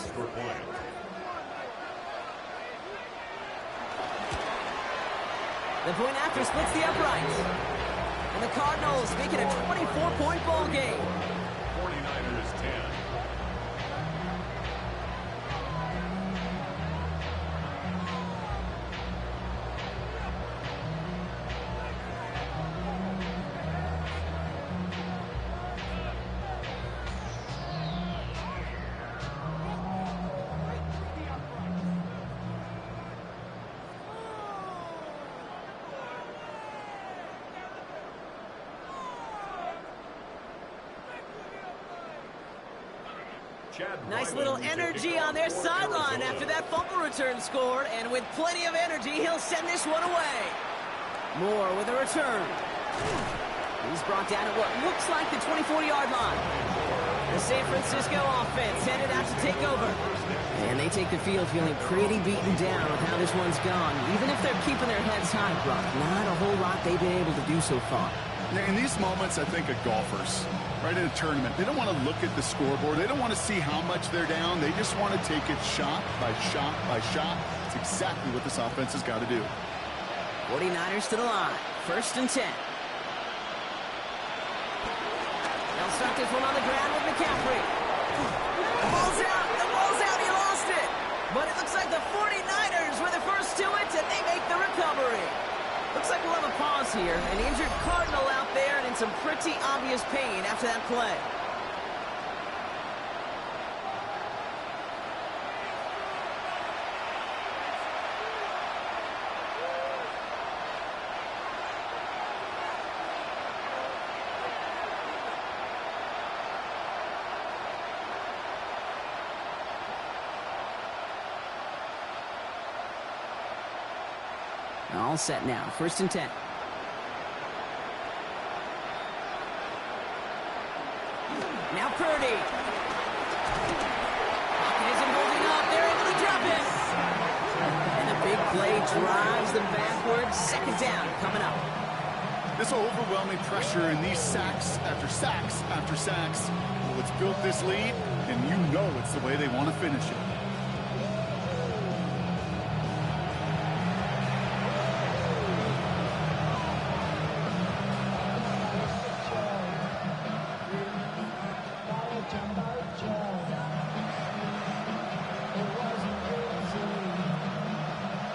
The point after splits the uprights. And the Cardinals make it a 24-point ball game. 49ers 10. Nice little energy on their sideline after that fumble return scored, and with plenty of energy, he'll send this one away. Moore with a return. He's brought down at what looks like the 24-yard line. The San Francisco offense headed out to take over. And they take the field feeling pretty beaten down with how this one's gone. Even if they're keeping their heads high, Brock, not a whole lot they've been able to do so far. In these moments, I think of golfers, right, in a tournament. They don't want to look at the scoreboard. They don't want to see how much they're down. They just want to take it shot by shot by shot. It's exactly what this offense has got to do. 49ers to the line. 1st and 10. They'll start this one on the ground with McCaffrey. The ball's out. The ball's out. He lost it. But it looks like the 49ers were the first to it, and they make the recovery. Looks like we'll have a pause here. An injured Cardinal out there and in some pretty obvious pain after that play. All set now. 1st and 10. Now Purdy. Pocket isn't holding up. They're able to drop it. And a big play drives them backwards. 2nd down coming up. This overwhelming pressure and these sacks after sacks after sacks, well, it's built this lead, and you know it's the way they want to finish it.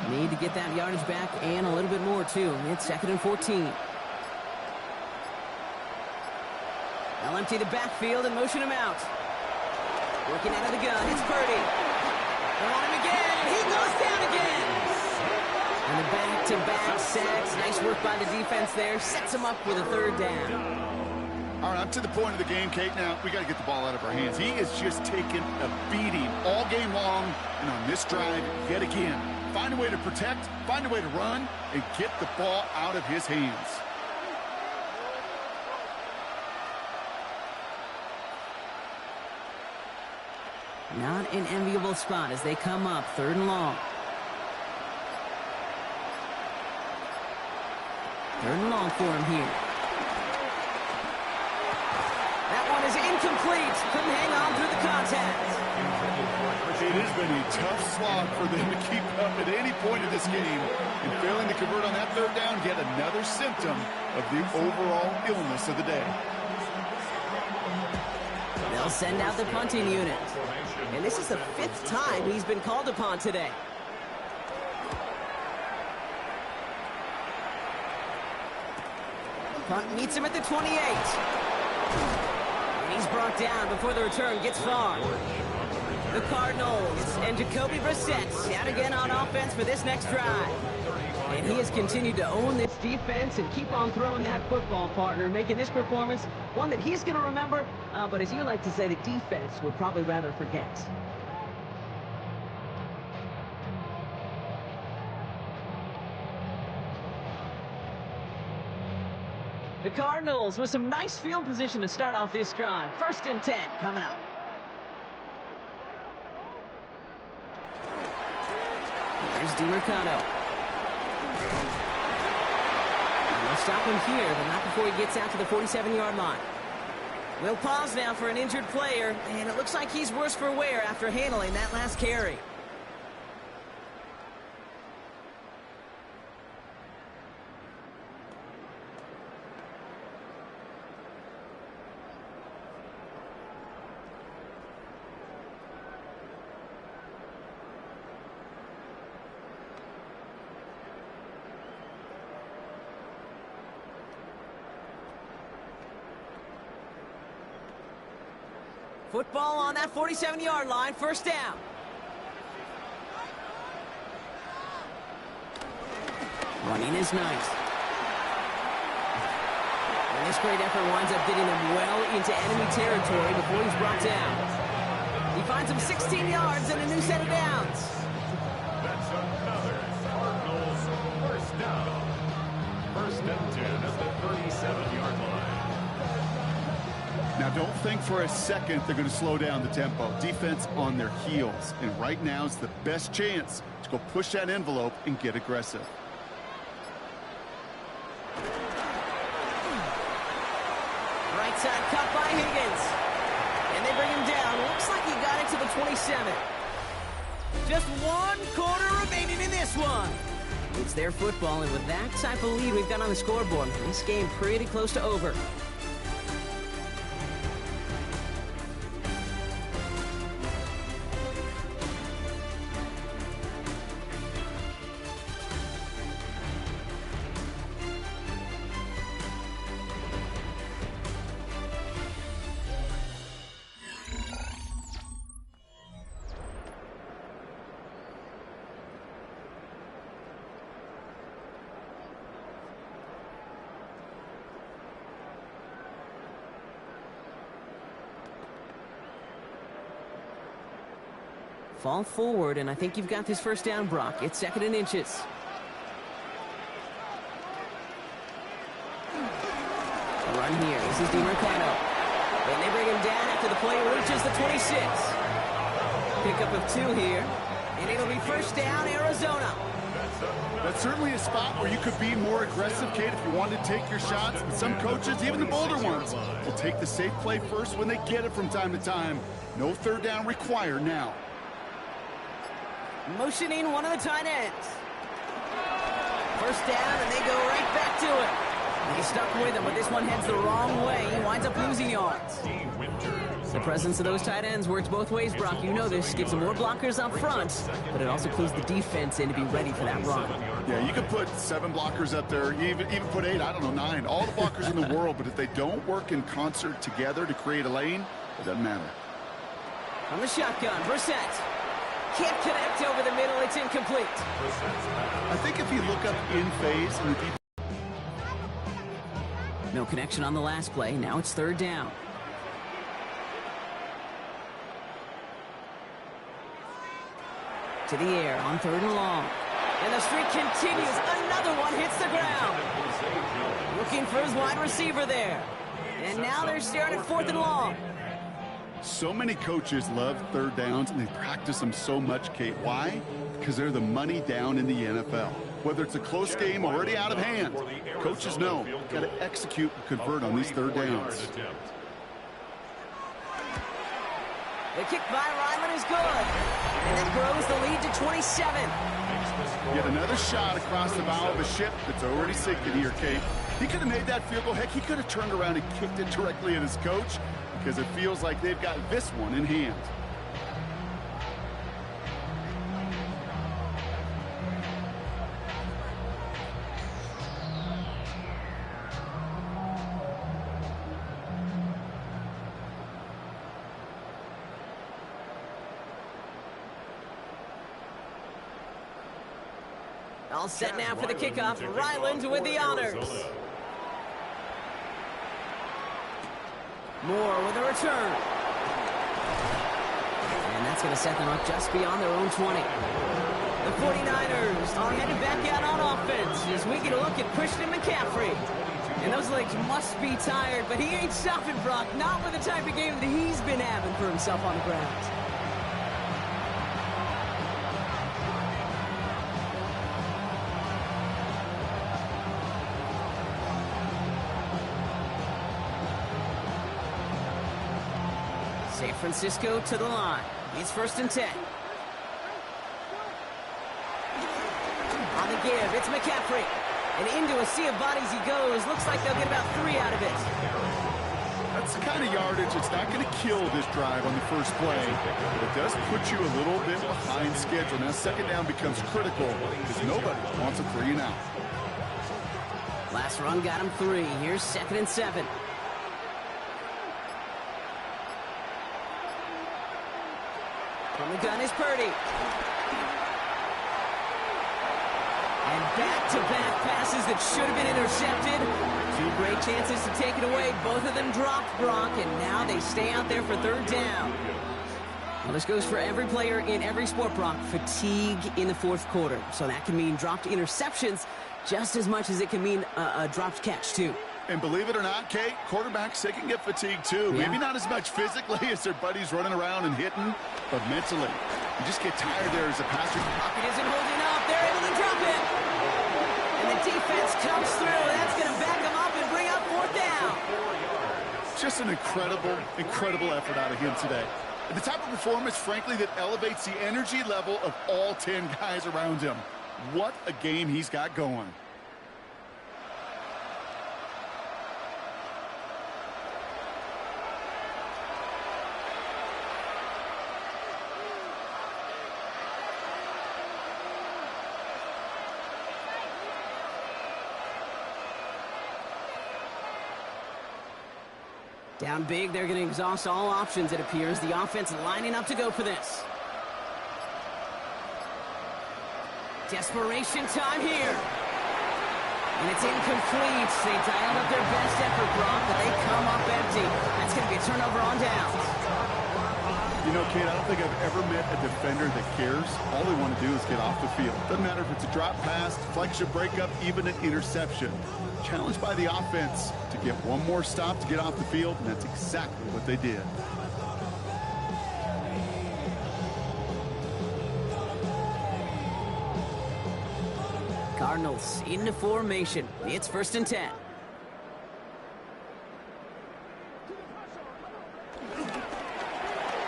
Need to get that yardage back and a little bit more, too. It's 2nd and 14. They'll empty the backfield and motion him out. Working out of the gun. It's Purdy. They want him again, and he goes down again. And the back-to-back sacks. Nice work by the defense there. Sets him up with a 3rd down. All right, up to the point of the game, Kate. Now, we got to get the ball out of our hands. He is just taking a beating all game long, and on this drive, yet again. Find a way to protect, find a way to run, and get the ball out of his hands. Not an enviable spot as they come up 3rd and long. 3rd and long for him here. That one is incomplete. Couldn't hang on through the contact. It has been a tough slog for them to keep up at any point of this game. And failing to convert on that 3rd down, yet another symptom of the overall illness of the day. They'll send out the punting unit. And this is the 5th time he's been called upon today. Punt meets him at the 28. And he's brought down before the return gets far. The Cardinals and Jacoby Brissett out again on offense for this next drive. And he has continued to own this defense and keep on throwing that football, partner, making this performance one that he's going to remember, but as you like to say, the defense would probably rather forget. The Cardinals with some nice field position to start off this drive. 1st and 10 coming up. There's DeMercado. They'll stop him here, but not before he gets out to the 47-yard line. We'll pause now for an injured player, and it looks like he's worse for wear after handling that last carry. Football on that 47-yard line, 1st down. Running is nice. And this great effort winds up getting him well into enemy territory before he's brought down. He finds him 16 yards and a new set of downs. That's another Cardinals 1st down. 1st and 10 at the 37-yard line. Now, don't think for a second they're going to slow down the tempo. Defense on their heels. And right now is the best chance to go push that envelope and get aggressive. Outside cut by Higgins. And they bring him down. Looks like he got it to the 27. Just 1 quarter remaining in this one. It's their football, and with that type of lead we've got on the scoreboard, this game pretty close to over. Fall forward, and I think you've got this first down, Brock. It's 2nd and inches. A run here. This is DiMercado. And they bring him down after the play reaches the 26. Pickup of 2 here. And it'll be first down, Arizona. That's certainly a spot where you could be more aggressive, Kate, if you wanted to take your shots. And some coaches, even the bolder ones, will take the safe play first when they get it from time to time. No third down required now. Motioning one of the tight ends. First down, and they go right back to it. They stuck with him, but this one heads the wrong way. He winds up losing yards. The presence of those tight ends works both ways, Brock. You know this. Gives them more blockers up front, but it also clues the defense in to be ready for that run. Yeah, you could put 7 blockers up there, even put 8, I don't know, 9. All the blockers in the world, but if they don't work in concert together to create a lane, it doesn't matter. On the shotgun, Brissett. Can't connect over the middle. It's incomplete. I think if you look up in phase and the defense. No connection on the last play. Now it's 3rd down. To the air on 3rd and long. And the streak continues. Another one hits the ground. Looking for his wide receiver there. And now they're staring at 4th and long. So many coaches love third downs, and they practice them so much, Kate. Why? Because they're the money down in the NFL. Whether it's a close game already out of hand, coaches know you've got to execute and convert on these third downs. The kick by Ryland is good. And that grows the lead to 27. Yet another shot across the bow of a ship that's already sinking here, Kate. He could have made that field goal. Heck, he could have turned around and kicked it directly at his coach, because it feels like they've got this one in hand. All set now for the kickoff. Ryland with the honors. Moore with a return. And that's going to set them up just beyond their own 20. The 49ers are headed back out on offense as we get a look at Christian McCaffrey. And those legs must be tired, but he ain't stopping, Brock. Not with the type of game that he's been having for himself on the ground. San Francisco to the line. It's 1st and 10. On the give, it's McCaffrey. And into a sea of bodies he goes. Looks like they'll get about 3 out of it. That's the kind of yardage that's not going to kill this drive on the first play, but it does put you a little bit behind schedule. Now, 2nd down becomes critical because nobody wants a 3 and out. Last run got him 3. Here's 2nd and 7. From the gun is Purdy. And back-to-back passes that should have been intercepted. 2 great chances to take it away. Both of them dropped, Brock, and now they stay out there for 3rd down. Well, this goes for every player in every sport, Brock. Fatigue in the 4th quarter. So that can mean dropped interceptions just as much as it can mean a dropped catch, too. And believe it or not, Kate, quarterbacks, they can get fatigued too. Yeah. Maybe not as much physically as their buddies running around and hitting, but mentally. You just get tired there as a passer. Pocket isn't holding up. They're able to drop it. And the defense comes through. That's going to back them up and bring up 4th down. Just an incredible, incredible effort out of him today. The type of performance, frankly, that elevates the energy level of all 10 guys around him. What a game he's got going. Down big, they're going to exhaust all options, it appears. The offense lining up to go for this. Desperation time here. And it's incomplete. They dialed up their best effort, Brock, but they come up empty. That's going to be a turnover on downs. You know, Kate, I don't think I've ever met a defender that cares. All they want to do is get off the field. Doesn't matter if it's a drop pass, deflection, breakup, even an interception. Challenged by the offense to get one more stop to get off the field, and that's exactly what they did. Cardinals into formation. It's 1st and 10.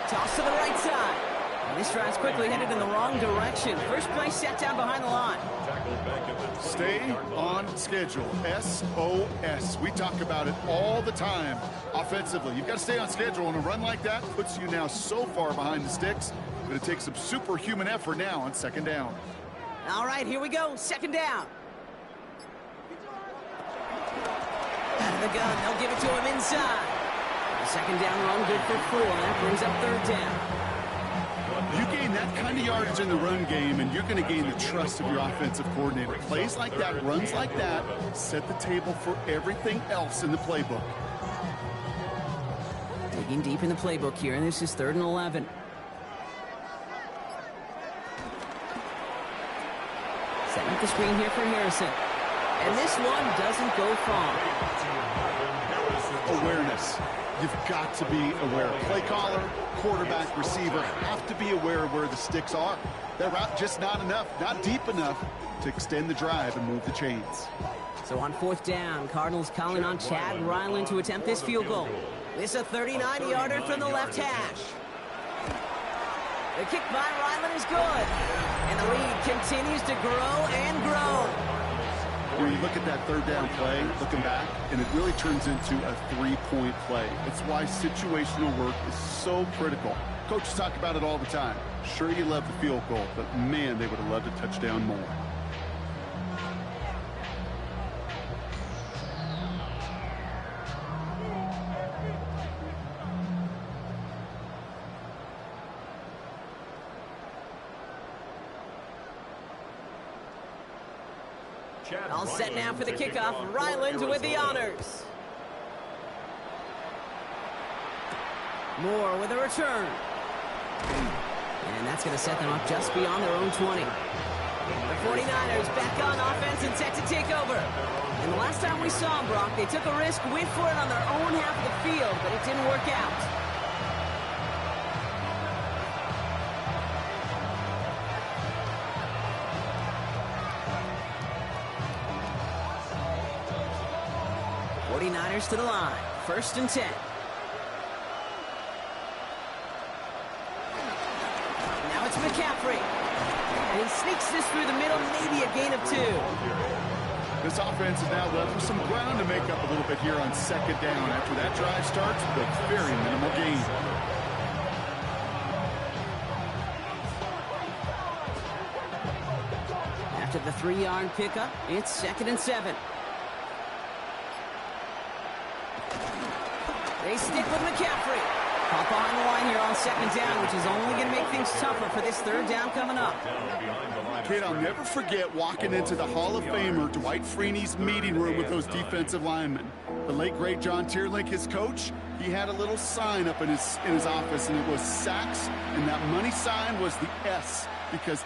Toss to the right side. And this drive's quickly headed in the wrong direction. First play set down behind the line. Stay on schedule. SOS. We talk about it all the time offensively. You've got to stay on schedule, and a run like that puts you now so far behind the sticks that it takes some superhuman effort now on 2nd down. All right, here we go. 2nd down. Out of the gun. They'll give it to him inside. The 2nd down run good for 4. That brings up 3rd down. You gain that kind of yardage in the run game, and you're going to gain the trust of your offensive coordinator. Plays like that, runs like that, set the table for everything else in the playbook. Digging deep in the playbook here, and this is 3rd and 11. Setting up the screen here for Harrison. And this one doesn't go far. Awareness. You've got to be aware. Play caller, quarterback, receiver have to be aware of where the sticks are. That route just not enough, not deep enough to extend the drive and move the chains. So on 4th down, Cardinals calling on Chad Ryland to attempt this field goal. This is a 39-yarder from the left hash. The kick by Ryland is good. And the lead continues to grow and grow. When you look at that 3rd down play, looking back, and it really turns into a 3-point play. It's why situational work is so critical. Coaches talk about it all the time. Sure, you love the field goal, but man, they would have loved a touchdown more. All set now for the kickoff. Ryland with the honors. Moore with a return. And that's going to set them up just beyond their own 20. The 49ers back on offense and set to take over. And the last time we saw them, Brock, they took a risk, went for it on their own half of the field, but it didn't work out. To the line. 1st and 10. Now it's McCaffrey. And he sneaks this through the middle, maybe a gain of 2. This offense is now left with some ground to make up a little bit here on 2nd down after that drive starts with a very minimal gain. After the 3-yard pickup, it's 2nd and 7. They stick with McCaffrey. Caught behind the line here on 2nd down, which is only going to make things tougher for this 3rd down coming up. Kid, I'll never forget walking into the Hall of Famer Dwight Freeney's meeting room with those defensive linemen. The late, great John Tierlink, his coach, he had a little sign up in his office, and it was sacks, and that money sign was the S, because